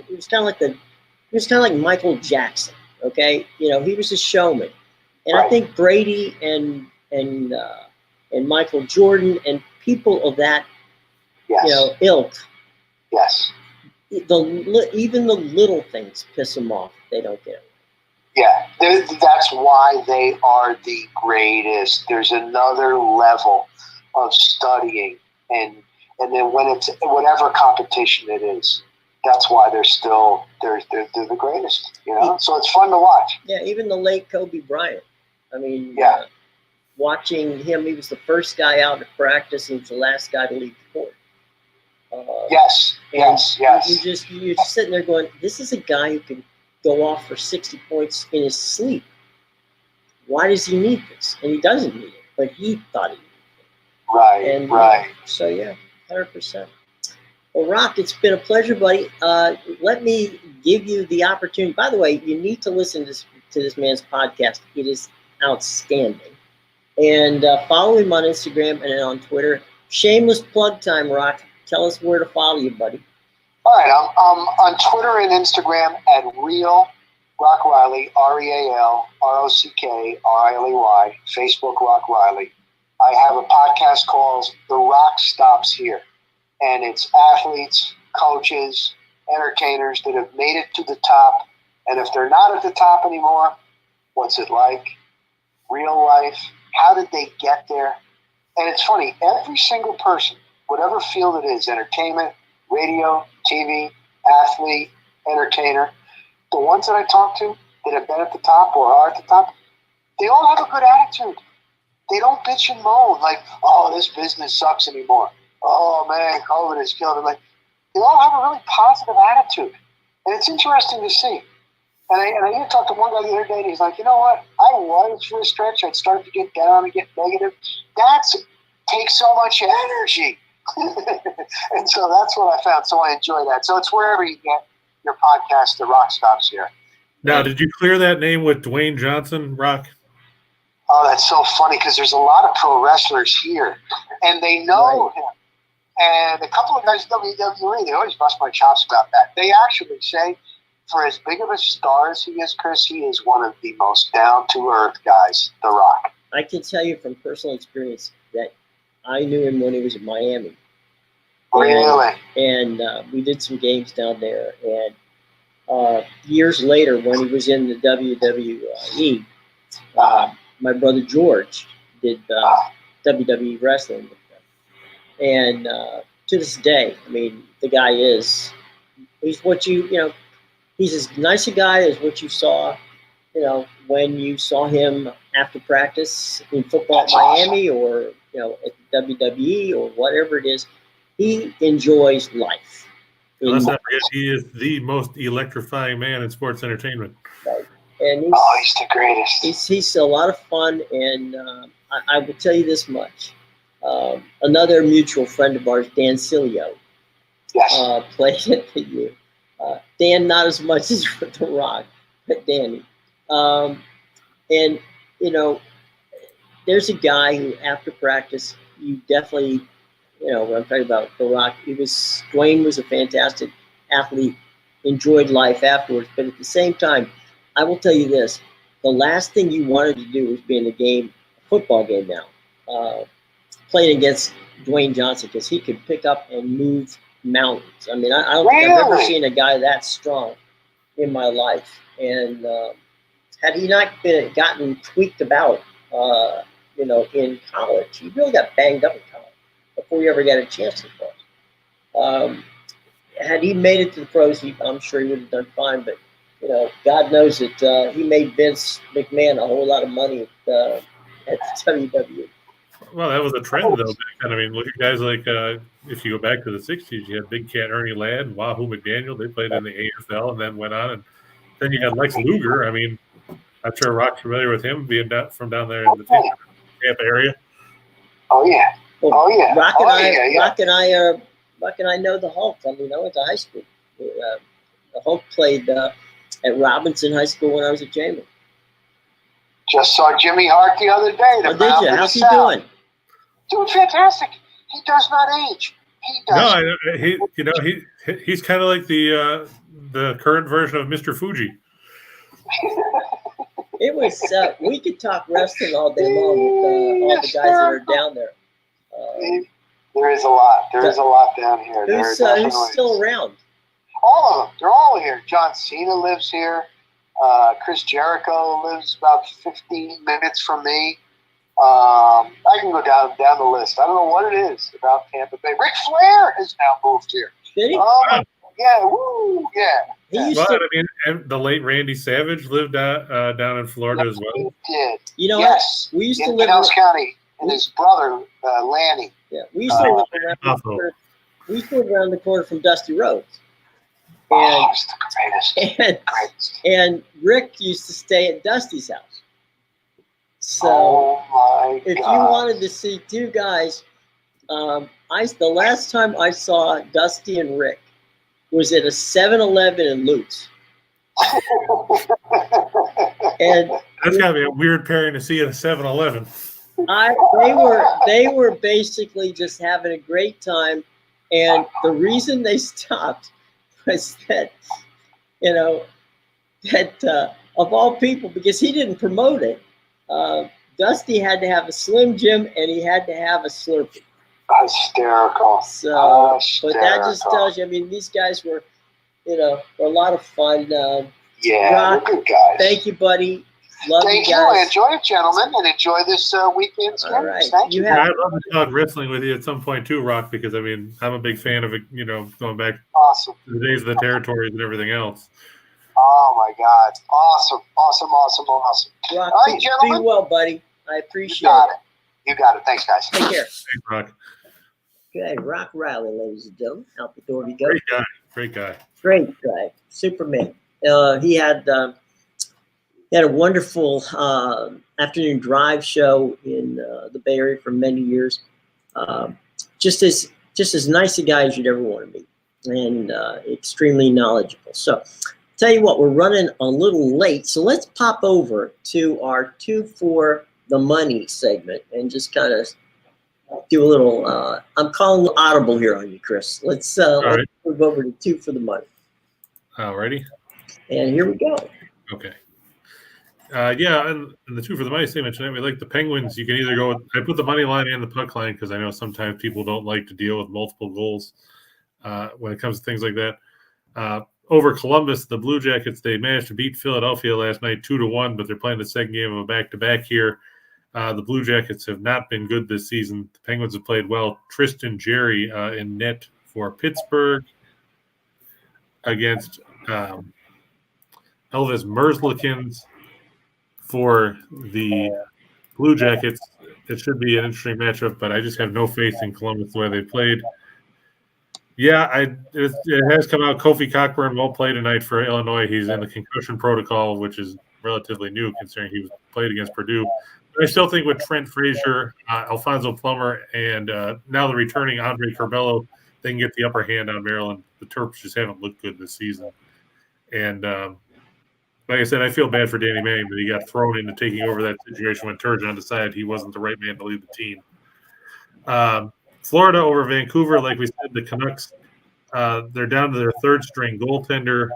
was kind of like Michael Jackson, okay? He was a showman. And Right. I think Brady and Michael Jordan and people of that, Yes. ilk, Yes. even the little things piss them off. They don't get it. Yeah, that's why they are the greatest. There's another level of studying, and then when it's whatever competition it is, that's why they're the greatest. So it's fun to watch. Yeah, even the late Kobe Bryant. I mean, Yeah. Watching him, he was the first guy out to practice, and he was the last guy to leave the court. Yes. You're just sitting there going, this is a guy who can go off for 60 points in his sleep. Why does he need this? And he doesn't need it, but he thought he needed it. Right. And, Right. So yeah, 100%. Well, Rock, it's been a pleasure, buddy. Let me give you the opportunity. By the way, you need to listen to this man's podcast. It is outstanding. And follow him on Instagram and on Twitter. Shameless plug time, Rock. Tell us where to follow you, buddy. All right, I'm on Twitter and Instagram at Real Rock Riley, RealRockRiley. Facebook Rock Riley. I have a podcast called The Rock Stops Here, and it's athletes, coaches, entertainers that have made it to the top, and if they're not at the top anymore, what's it like? Real life. How did they get there? And it's funny, every single person, whatever field it is, entertainment, radio, TV, athlete, entertainer, the ones that I talk to that have been at the top or are at the top, they all have a good attitude. They don't bitch and moan like, oh, this business sucks anymore. Oh, man, COVID has killed them. Like, they all have a really positive attitude. And it's interesting to see. And I even talked to one guy the other day, and he's like, you know what? I was for a stretch. I'd start to get down and get negative. That takes so much energy. And so that's what I found. So I enjoy that. So it's wherever you get your podcast, The Rock Stops Here. Now, did you clear that name with Dwayne Johnson, Rock? Oh, that's so funny because there's a lot of pro wrestlers here, and they know him. And a couple of guys in WWE, they always bust my chops about that. They actually say, for as big of a star as he is, Chris, he is one of the most down-to-earth guys, The Rock. I can tell you from personal experience that I knew him when he was in Miami. Really? And we did some games down there. And years later, when he was in the WWE, my brother George did WWE wrestling with them. And to this day, I mean, the guy he's what he's as nice a guy as what you saw, when you saw him after practice in football at Miami or, at WWE or whatever it is. He enjoys life. Let's not forget, he is the most electrifying man in sports entertainment. Right. And he's the greatest. He's a lot of fun, and I will tell you this much. Another mutual friend of ours, Dan Cilio, played at the U. Dan, not as much as The Rock, but Danny. And, there's a guy who, after practice, you definitely, when I'm talking about The Rock, Dwayne was a fantastic athlete, enjoyed life afterwards, but at the same time, I will tell you this, the last thing you wanted to do was be in a football game now, playing against Dwayne Johnson, because he could pick up and move mountains. I mean, I don't think I've ever seen a guy that strong in my life. And had he not gotten tweaked about, in college, he really got banged up in college before he ever got a chance to the pros. Had he made it to the pros, I'm sure he would have done fine. But God knows that he made Vince McMahon a whole lot of money at the WWE. Well, that was a trend, though. I mean, look at guys like, if you go back to the 60s, you had Big Cat Ernie Ladd and Wahoo McDaniel. They played in the AFL and then went on. And then you had Lex Luger. I mean, I'm sure Rock's familiar with him, being from down there in the Tampa area. Oh, yeah. Well, Rock and I are Buck and I know the Hulk. I mean, I went to high school. The Hulk played at Robinson High School when I was at Jamin. Just saw Jimmy Hart the other day. Oh, did you? How's he doing? Doing fantastic. He does not age. He does. No, he's kind of like the current version of Mr. Fuji. It was. We could talk wrestling all day long with all the guys that are down there. There is a lot. There is a lot down here. Who's still around? All of them. They're all here. John Cena lives here. Chris Jericho lives about 15 minutes from me. I can go down the list. I don't know what it is about Tampa Bay. Ric Flair has now moved here. Did he? Yeah. Woo. Yeah. And the late Randy Savage lived down in Florida as well. He did. You know, yes. We used to in live Pinellas County, and his brother Lanny. Yeah, we used to live around the corner. We used to live around the corner from Dusty Rhodes. And, he's the greatest. And Rick used to stay at Dusty's house. So if you wanted to see two guys, the last time I saw Dusty and Rick was at a 7-Eleven in Lutz. And that's gotta be a weird pairing to see at a 7-Eleven. They were basically just having a great time, and the reason they stopped was that, of all people, because he didn't promote it, Dusty had to have a Slim Jim and he had to have a Slurpee. Hysterical. But that just tells you, I mean, these guys were, a lot of fun. Rock, good guys. Thank you, buddy. Thank you. I enjoy it, gentlemen, and enjoy this weekend's games. Right. Thank you. I'd love to talk wrestling with you at some point too, Rock, because I mean, I'm a big fan of it. Going back to the days of the territories and everything else. Oh my God! Awesome! Rock, all right, gentlemen. Be well, buddy. I appreciate it. You got it. Thanks, guys. Take care. Thanks, Rock. Okay, Rock Riley, ladies and gentlemen. Out the door we go. Great guy. Superman. He had a wonderful afternoon drive show in the Bay Area for many years. Just as nice a guy as you'd ever want to meet, and extremely knowledgeable. So, tell you what, we're running a little late, so let's pop over to our 2 for the Money segment and just kind of do a little. I'm calling audible here on you, Chris. Let's move over to 2 for the Money. Alrighty. And here we go. Okay. And the 2 for the Money segment tonight, we like the Penguins. You can either go with, I put the money line and the puck line because I know sometimes people don't like to deal with multiple goals when it comes to things like that. Over Columbus, the Blue Jackets, they managed to beat Philadelphia last night 2-1, but they're playing the second game of a back-to-back here. The Blue Jackets have not been good this season. The Penguins have played well. Tristan Jerry in net for Pittsburgh against Elvis Merzlikins for the Blue Jackets. It should be an interesting matchup, but I just have no faith in Columbus the way they played. Yeah, it has come out. Kofi Cockburn won't play tonight for Illinois. He's in the concussion protocol, which is relatively new considering he was played against Purdue. But I still think with Trent Frazier, Alfonso Plummer, and now the returning Andre Curbelo, they can get the upper hand on Maryland. The Terps just haven't looked good this season. And like I said, I feel bad for Danny Manning that he got thrown into taking over that situation when Turgeon decided he wasn't the right man to lead the team. Florida over Vancouver, like we said, the Canucks, they're down to their third-string goaltender,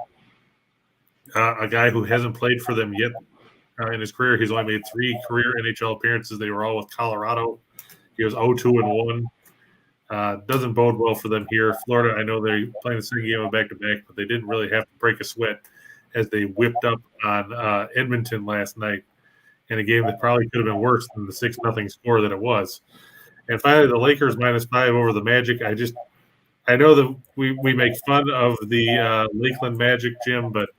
a guy who hasn't played for them yet in his career. He's only made 3 career NHL appearances. They were all with Colorado. He was 0-2-1. Doesn't bode well for them here. Florida, I know they're playing the second game of back-to-back, but they didn't really have to break a sweat as they whipped up on Edmonton last night in a game that probably could have been worse than the 6-0 score that it was. And finally, the Lakers -5 over the Magic. I know that we make fun of the Lakeland Magic, Jim, but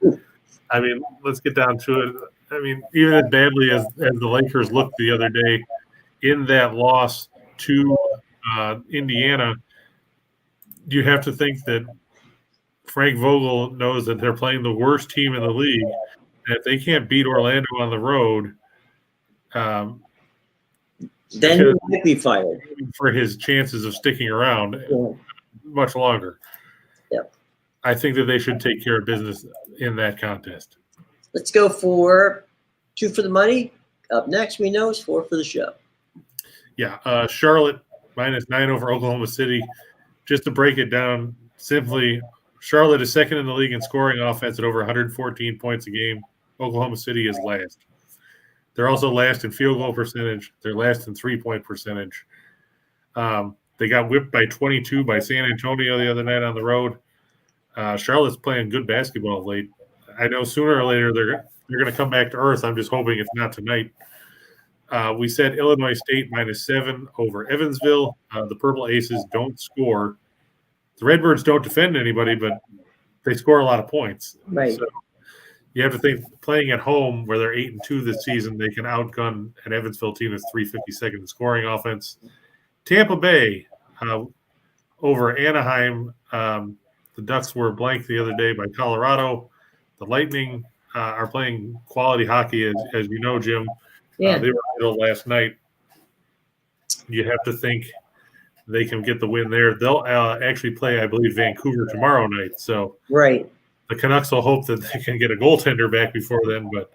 I mean, let's get down to it. I mean, even as badly as the Lakers looked the other day in that loss to Indiana, you have to think that Frank Vogel knows that they're playing the worst team in the league. And if they can't beat Orlando on the road, then he might be fired for his chances of sticking around. Yeah. much longer. Yep. I think that they should take care of business in that contest. Let's go for 2 for the money. Up next, we know, is 4 for the show. Yeah, Charlotte -9 over Oklahoma City. Just to break it down simply, Charlotte is second in the league in scoring offense at over 114 points a game. Oklahoma City is last. They're also last in field goal percentage. They're last in three-point percentage. They got whipped by 22 by San Antonio the other night on the road. Charlotte's playing good basketball of late. I know sooner or later they're going to come back to earth. I'm just hoping it's not tonight. We said Illinois State -7 over Evansville. The Purple Aces don't score. The Redbirds don't defend anybody, but they score a lot of points. Right. So you have to think playing at home where they're 8-2 this season, they can outgun an Evansville team that's 352nd in scoring offense. Tampa Bay over Anaheim. The Ducks were blanked the other day by Colorado. The Lightning are playing quality hockey, as you know, Jim. Yeah. They were idle last night. You have to think they can get the win there. They'll actually play, I believe, Vancouver tomorrow night. So Right. the Canucks will hope that they can get a goaltender back before then. But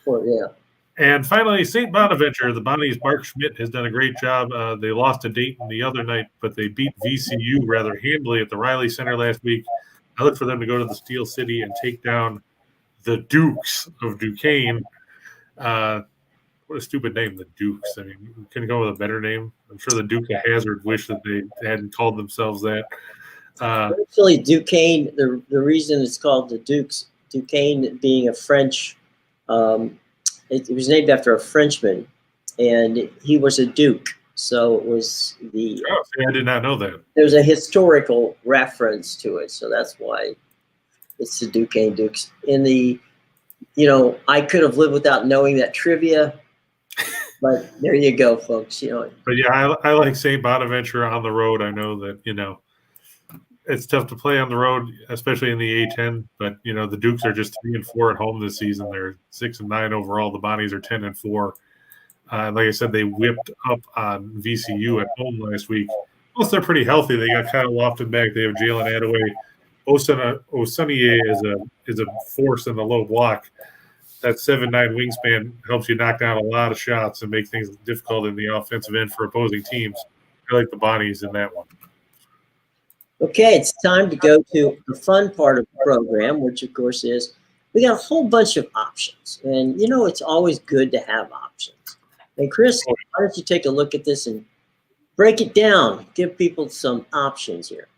Yeah. And finally, St. Bonaventure. The Bonnies' Mark Schmidt has done a great job. They lost to Dayton the other night, but they beat VCU rather handily at the Riley Center last week. I look for them to go to the Steel City and take down the Dukes of Duquesne. What a stupid name, the Dukes. I mean, you can go with a better name. I'm sure the Duke of Hazzard wish that they hadn't called themselves that. Actually, Duquesne, the reason it's called the Dukes, Duquesne being a French, it was named after a Frenchman, and he was a Duke. So it was I did not know that. There's a historical reference to it, so that's why it's the Duquesne Dukes. I could have lived without knowing that trivia, but there you go, folks. But yeah, I like St. Bonaventure on the road. I know that it's tough to play on the road, especially in the A10. But the Dukes are just 3-4 at home this season. They're 6-9 overall. The Bonnies are 10-4. Like I said, they whipped up on VCU at home last week. Plus, they're pretty healthy. They got kind of lofted back. They have Jalen Attaway. Osunier is a force in the low block. That 7'9" wingspan helps you knock down a lot of shots and make things difficult in the offensive end for opposing teams. I like the Bonnies in that one. Okay, it's time to go to the fun part of the program, which, of course, is we got a whole bunch of options. And, it's always good to have options. And, Chris, why don't you take a look at this and break it down, give people some options here.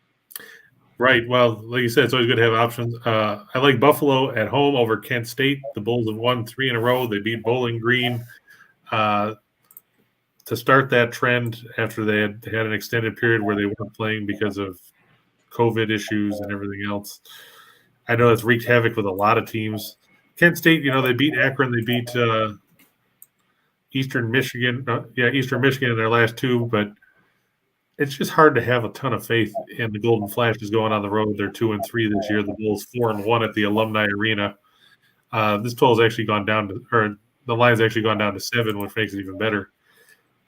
Right. Well, like you said, it's always good to have options. I like Buffalo at home over Kent State. The Bulls have won 3 in a row. They beat Bowling Green to start that trend after they had an extended period where they weren't playing because of COVID issues and everything else. I know that's wreaked havoc with a lot of teams. Kent State, they beat Akron. They beat Eastern Michigan. Eastern Michigan in their last 2, but it's just hard to have a ton of faith in the Golden Flashes going on the road. They're 2-3 this year. The Bulls 4-1 at the Alumni Arena. This total has actually gone down the line's actually gone down to 7, which makes it even better.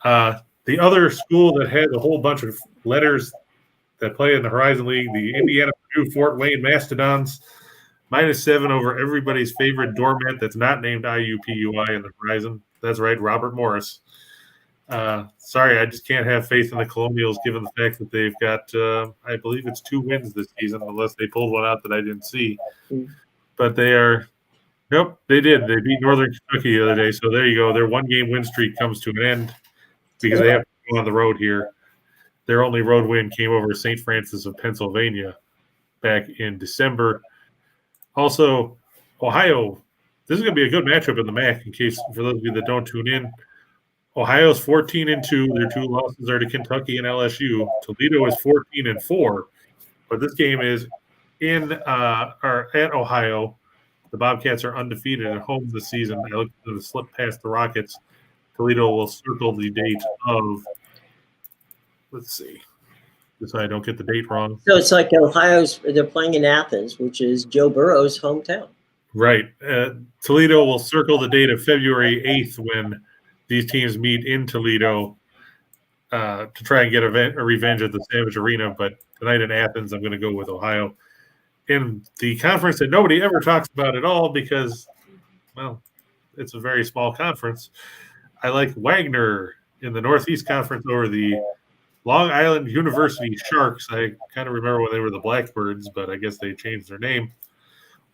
The other school that has a whole bunch of letters that play in the Horizon League, the Indiana Purdue Fort Wayne Mastodons, -7 over everybody's favorite doormat that's not named IUPUI in the Horizon. That's right, Robert Morris. Sorry, I just can't have faith in the Colonials given the fact that they've got, I believe it's 2 wins this season, unless they pulled one out that I didn't see. But they did. They beat Northern Kentucky the other day. So there you go. Their 1-game win streak comes to an end because they have to go on the road here. Their only road win came over St. Francis of Pennsylvania back in December. Also, Ohio. This is going to be a good matchup in the MAC, for those of you that don't tune in. Ohio's 14-2. Their 2 losses are to Kentucky and LSU. Toledo is 14-4, but this game is at Ohio. The Bobcats are undefeated at home this season. I look for them to slip past the Rockets. Toledo will circle the date of. Let's see, so I don't get the date wrong. So it's like they're playing in Athens, which is Joe Burrow's hometown. Right. Toledo will circle the date of February 8th when these teams meet in Toledo to try and get a revenge at the Savage Arena. But tonight in Athens, I'm going to go with Ohio. In the conference that nobody ever talks about at all because, well, it's a very small conference, I like Wagner in the Northeast Conference over the Long Island University Sharks. I kind of remember when they were the Blackbirds, but I guess they changed their name.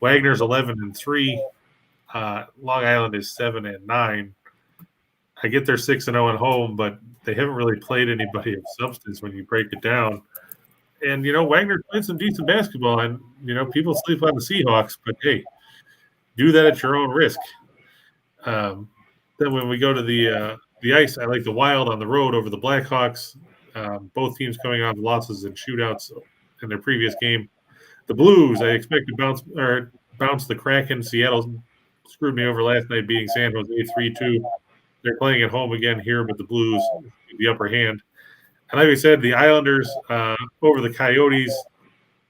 Wagner's 11-3. Long Island is 7-9. I get they're 6-0 at home, but they haven't really played anybody of substance when you break it down. And, Wagner's playing some decent basketball, and, people sleep on the Seahawks, but, hey, do that at your own risk. Then when we go to the ice, I like the Wild on the road over the Blackhawks. Both teams coming off losses and shootouts in their previous game. The Blues, I expect to bounce the Kraken. Seattle screwed me over last night, beating San Jose 3-2. They're playing at home again here, but the Blues the upper hand. And like we said, the Islanders over the Coyotes,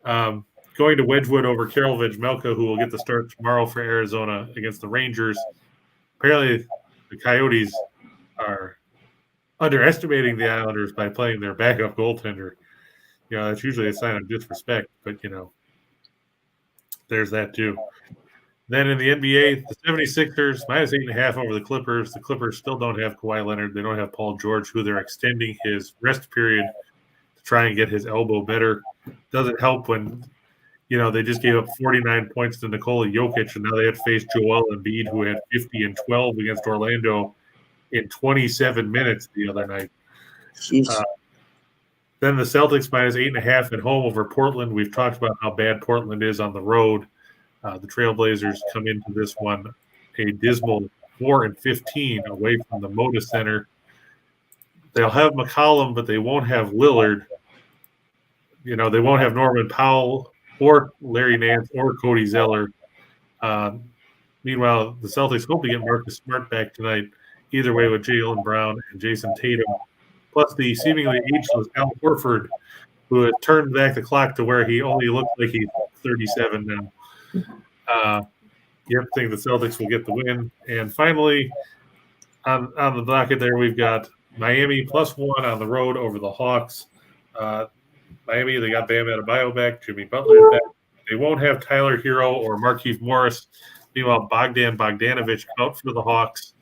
going to Wedgwood over Karlovich Melka, who will get the start tomorrow for Arizona against the Rangers. Apparently, the Coyotes are underestimating the Islanders by playing their backup goaltender. That's usually a sign of disrespect, but, there's that too. Then in the NBA, the 76ers, -8.5 over the Clippers. The Clippers still don't have Kawhi Leonard. They don't have Paul George, who they're extending his rest period to try and get his elbow better. Doesn't help when, they just gave up 49 points to Nikola Jokic, and now they have to face Joel Embiid, who had 50 and 12 against Orlando in 27 minutes the other night. Then the Celtics -8.5 at home over Portland. We've talked about how bad Portland is on the road. The Trailblazers come into this one a dismal 4-15 away from the Moda Center. They'll have McCollum, but they won't have Lillard. They won't have Norman Powell or Larry Nance or Cody Zeller. Meanwhile, the Celtics hope to get Marcus Smart back tonight, either way with Jaylen Brown and Jason Tatum, plus the seemingly ageless Al Horford, who had turned back the clock to where he only looks like he's 37 now. You have to think the Celtics will get the win. And finally, on the docket there, we've got Miami +1 on the road over the Hawks. Miami, they got Bam Adebayo back, Jimmy Butler is back. They won't have Tyler Hero or Markieff Morris. Meanwhile, Bogdan Bogdanovic out for the Hawks.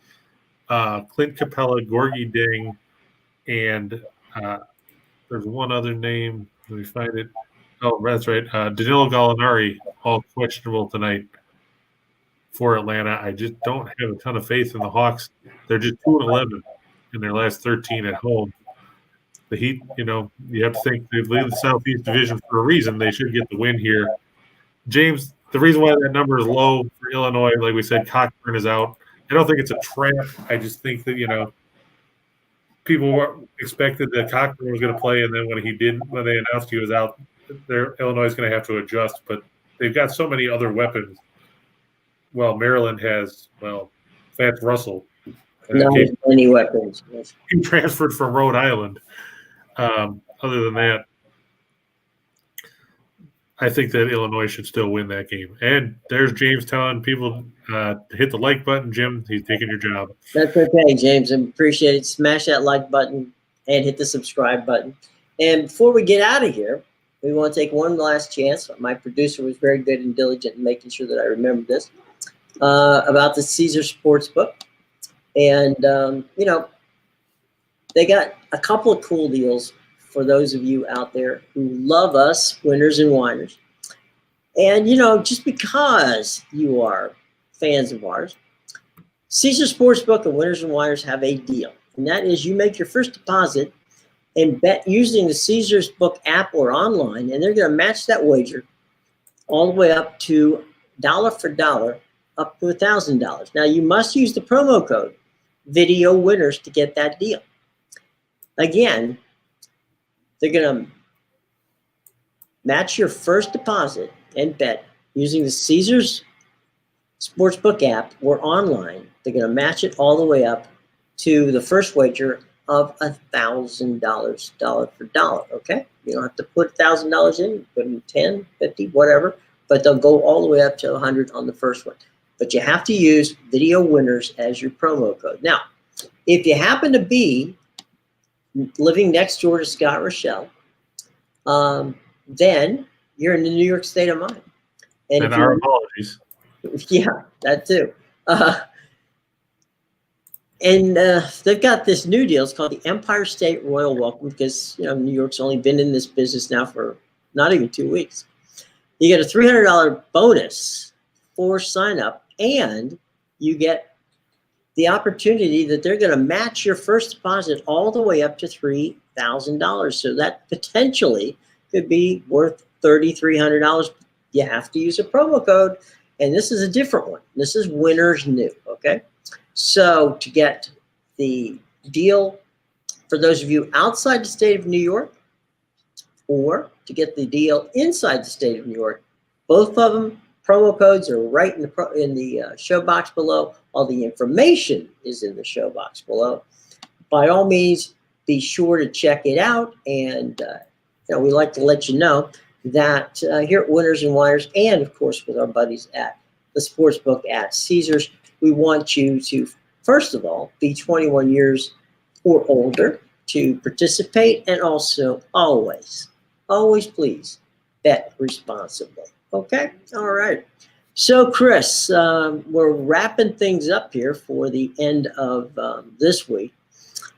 Clint Capella, Gorgie Deng, and there's one other name. Let me find it. Oh, that's right. Danilo Gallinari, all questionable tonight for Atlanta. I just don't have a ton of faith in the Hawks. They're just 2-11 in their last 13 at home. The Heat, you have to think they lead the Southeast Division for a reason. They should get the win here. James, the reason why that number is low for Illinois, like we said, Cockburn is out. I don't think it's a trap. I just think that, people expected that Cockburn was going to play, and then when they announced he was out, Illinois is going to have to adjust. But they've got so many other weapons. Well, Maryland has, Fats Russell. Not as many weapons. He transferred from Rhode Island. Other than that, I think that Illinois should still win that game. And there's James telling people to hit the like button. Jim, he's taking your job. That's okay, James. I appreciate it. Smash that like button and hit the subscribe button. And before we get out of here, we want to take one last chance. My producer was very good and diligent in making sure that I remembered this, about the Caesar Sportsbook. And, they got a couple of cool deals for those of you out there who love us, winners and whiners. And, just because you are fans of ours, Caesar Sportsbook and Winners and Whiners have a deal. And that is you make your first deposit and bet using the Caesars Book app or online, and they're going to match that wager all the way up to dollar for dollar, up to $1,000. Now, you must use the promo code Video Winners to get that deal. Again, they're going to match your first deposit and bet using the Caesars Sportsbook app or online. They're going to match it all the way up to the first wager of $1,000, dollar for dollar. Okay, you don't have to put $1,000 in, put in 10, 50, whatever, but they'll go all the way up to 100 on the first one. But you have to use Video Winners as your promo code. Now, if you happen to be living next door to Scott Rochelle, then you're in the New York state of mind. And if our you're, apologies. yeah, that too. And they've got this new deal. It's called the Empire State Royal Welcome because New York's only been in this business now for not even 2 weeks. You get a $300 bonus for sign up, and you get the opportunity that they're going to match your first deposit all the way up to $3,000. So that potentially could be worth $3,300. You have to use a promo code, and this is a different one. This is Winners New, okay? So to get the deal for those of you outside the state of New York, or to get the deal inside the state of New York, both of them, promo codes are right in the show box below. All the information is in the show box below. By all means, be sure to check it out. And we like to let you know that here at Winners and Whiners, and of course with our buddies at the Sportsbook at Caesars, we want you to, first of all, be 21 years or older to participate, and also always please bet responsibly. Okay? All right. So, Chris, we're wrapping things up here for the end of this week.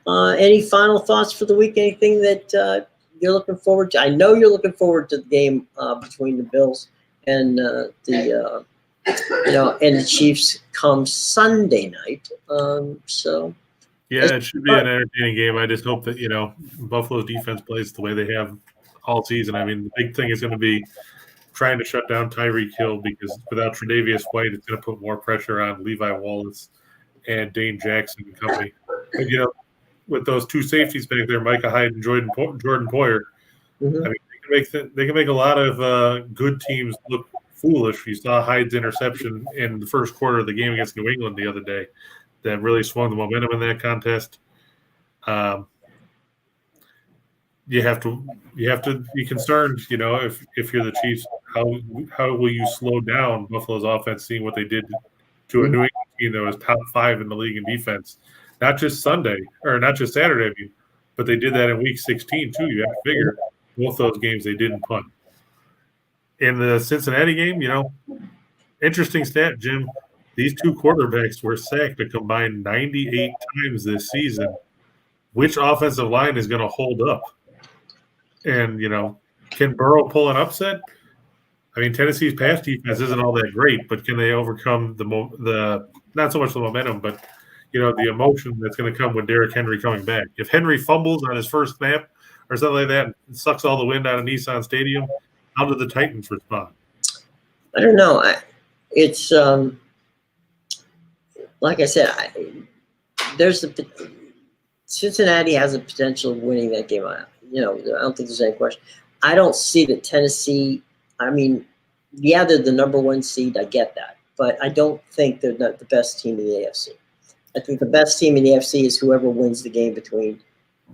Any final thoughts for the week? Anything that you're looking forward to? I know you're looking forward to the game between the Bills and the Chiefs come Sunday night. Yeah, it should be an entertaining game. I just hope that Buffalo's defense plays the way they have all season. I mean, the big thing is going to be trying to shut down Tyreek Hill, because without Tre'Davious White, it's going to put more pressure on Levi Wallace and Dane Jackson and company. But, with those two safeties back there, Micah Hyde and Jordan Poyer, Mm-hmm. I mean, they can make a lot of good teams look foolish. You saw Hyde's interception in the first quarter of the game against New England the other day that really swung the momentum in that contest. You have to be concerned, if you're the Chiefs, how will you slow down Buffalo's offense, seeing what they did to a New England team that was top 5 in the league in defense, not just Saturday, but they did that in Week 16 too. You have to figure both those games they didn't punt. In the Cincinnati game, interesting stat, Jim. These two quarterbacks were sacked a combined 98 times this season. Which offensive line is going to hold up? And, can Burrow pull an upset? I mean, Tennessee's pass defense isn't all that great, but can they overcome the not so much the momentum, but, the emotion that's going to come with Derrick Henry coming back? If Henry fumbles on his first snap or something like that and sucks all the wind out of Nissan Stadium, how do the Titans respond? I don't know. It's like I said, Cincinnati has the potential of winning that game. I don't think there's any question. I don't see that Tennessee. I mean, yeah, they're the number 1 seed. I get that, but I don't think they're not the best team in the AFC. I think the best team in the AFC is whoever wins the game between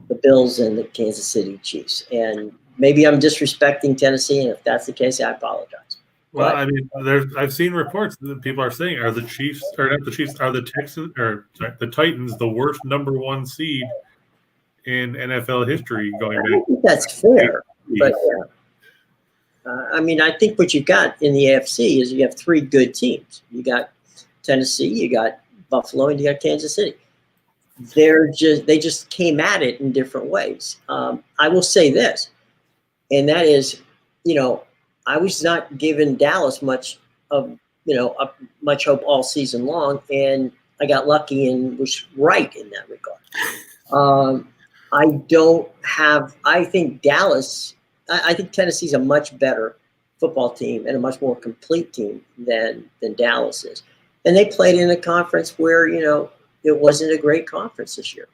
the Bills and the Kansas City Chiefs. And maybe I'm disrespecting Tennessee, and if that's the case, I apologize. Well, I mean, I've seen reports that people are saying, are the Titans the worst number 1 seed in NFL history going back? I don't think that's fair, but I mean, I think what you've got in the AFC is you have 3 good teams. You got Tennessee, you got Buffalo, and you got Kansas City. They just came at it in different ways. I will say this, and that is, I was not giving Dallas much hope all season long, and I got lucky and was right in that regard. I think Tennessee's a much better football team and a much more complete team than Dallas is. And they played in a conference where, it wasn't a great conference this year.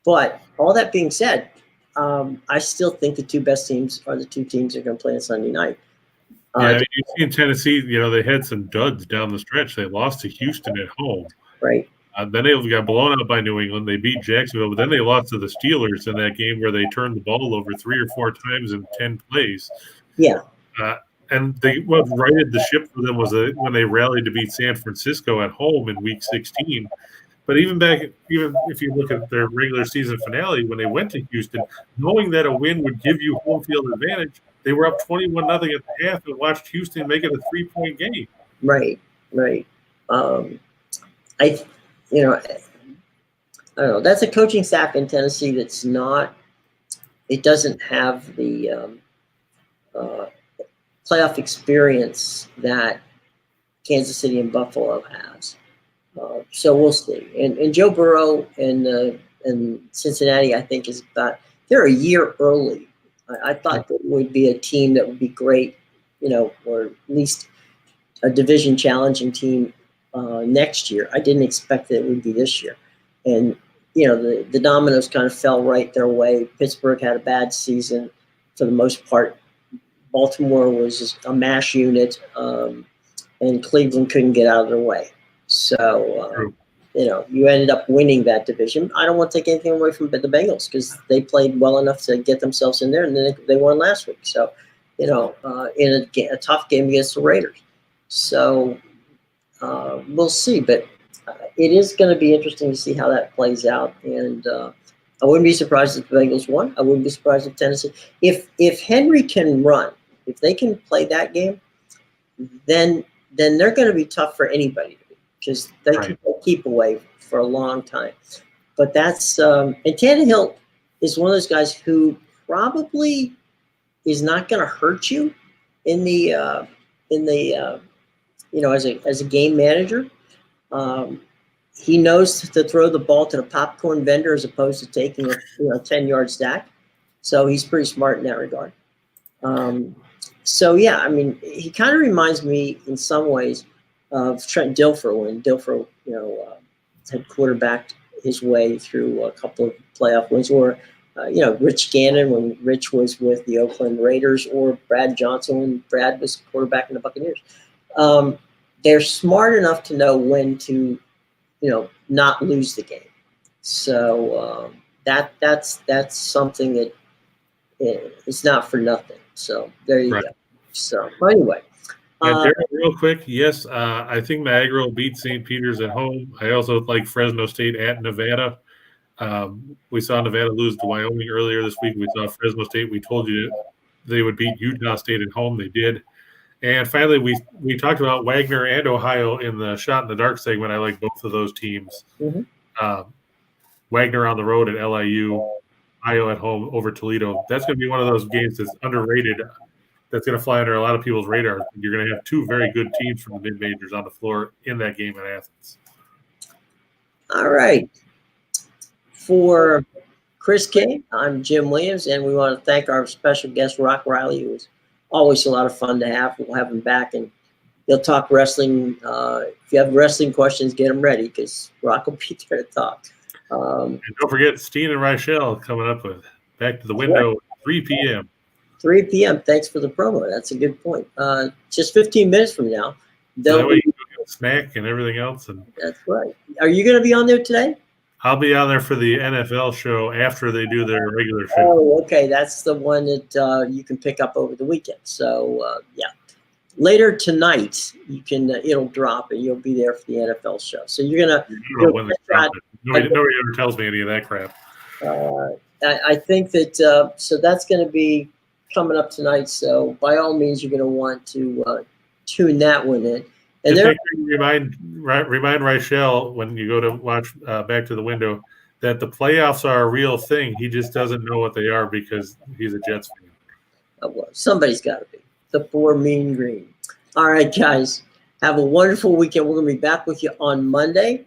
But all that being said, I still think the 2 best teams are the 2 teams that are going to play on Sunday night. I mean, you see in Tennessee, they had some duds down the stretch. They lost to Houston at home. Right. Then they got blown out by New England. They beat Jacksonville, but then they lost to the Steelers in that game where they turned the ball over 3 or 4 times in 10 plays. Yeah. And what righted the ship for them was when they rallied to beat San Francisco at home in Week 16. But even if you look at their regular season finale, when they went to Houston, knowing that a win would give you home field advantage, They were up 21-0 at the half and watched Houston make it a 3-point game. Right. I don't know. That's a coaching staff in Tennessee that's not. It doesn't have the playoff experience that Kansas City and Buffalo has. So we'll see. And Joe Burrow and Cincinnati, I think, they're a year early. I thought that would be a team that would be great, or at least a division challenging team next year. I didn't expect that it would be this year. And, the dominoes kind of fell right their way. Pittsburgh had a bad season for the most part. Baltimore was just a mash unit, and Cleveland couldn't get out of their way. So, you ended up winning that division. I don't want to take anything away from the Bengals because they played well enough to get themselves in there, and then they won last week. So, in a tough game against the Raiders. So, we'll see. But it is going to be interesting to see how that plays out. And I wouldn't be surprised if the Bengals won. I wouldn't be surprised if Tennessee. If Henry can run, if they can play that game, then they're going to be tough for anybody to beat because they can keep away for a long time. But that's and Tannehill is one of those guys who probably is not going to hurt you in the as a game manager. He knows to throw the ball to the popcorn vendor as opposed to taking a 10-yard stack. So he's pretty smart in that regard. So yeah, I mean, he kind of reminds me in some ways of Trent Dilfer when Dilfer, had quarterbacked his way through a couple of playoff wins, or Rich Gannon when Rich was with the Oakland Raiders, or Brad Johnson when Brad was quarterbacking the Buccaneers. They're smart enough to know when to, not lose the game. So that's something that it's not for nothing. So there you go. So anyway. Darren, real quick, yes, I think Niagara will beat St. Peter's at home. I also like Fresno State at Nevada. We saw Nevada lose to Wyoming earlier this week. We saw Fresno State. We told you they would beat Utah State at home. They did. And finally, we talked about Wagner and Ohio in the Shot in the Dark segment. I like both of those teams. Mm-hmm. Wagner on the road at LIU, Ohio at home over Toledo. That's going to be one of those games that's underrated. That's going to fly under a lot of people's radar. You're going to have two very good teams from the mid-majors on the floor in that game at Athens. All right. For Chris King, I'm Jim Williams, and we want to thank our special guest, Rock Riley, who was always a lot of fun to have. We'll have him back, and he'll talk wrestling. If you have wrestling questions, get them ready because Rock will be there to talk. And don't forget Steen and Rachel coming up with Back to the Window, right. 3 p.m. 3 p.m. Thanks for the promo. That's a good point. Just 15 minutes from now. So that way you can get a snack and everything else. And that's right. Are you going to be on there today? I'll be on there for the NFL show after they do their regular show. Oh, okay. That's the one that you can pick up over the weekend. So, yeah. Later tonight, you can it'll drop and you'll be there for the NFL show. So you're going to – Nobody ever tells me any of that crap. I think that so that's going to be coming up tonight. So by all means, you're going to want to tune that one in. And then remind Rachel when you go to watch Back to the Window that the playoffs are a real thing. He just doesn't know what they are because he's a Jets fan. Oh, well, somebody's got to be. The 4 Mean Green. All right, guys. Have a wonderful weekend. We're going to be back with you on Monday.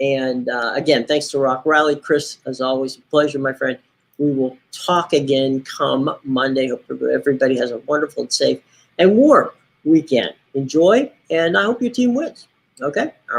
And again, thanks to Rock Riley. Chris, as always, a pleasure, my friend. We will talk again come Monday. Hope everybody has a wonderful and safe and warm weekend. Enjoy, and I hope your team wins. Okay? All right.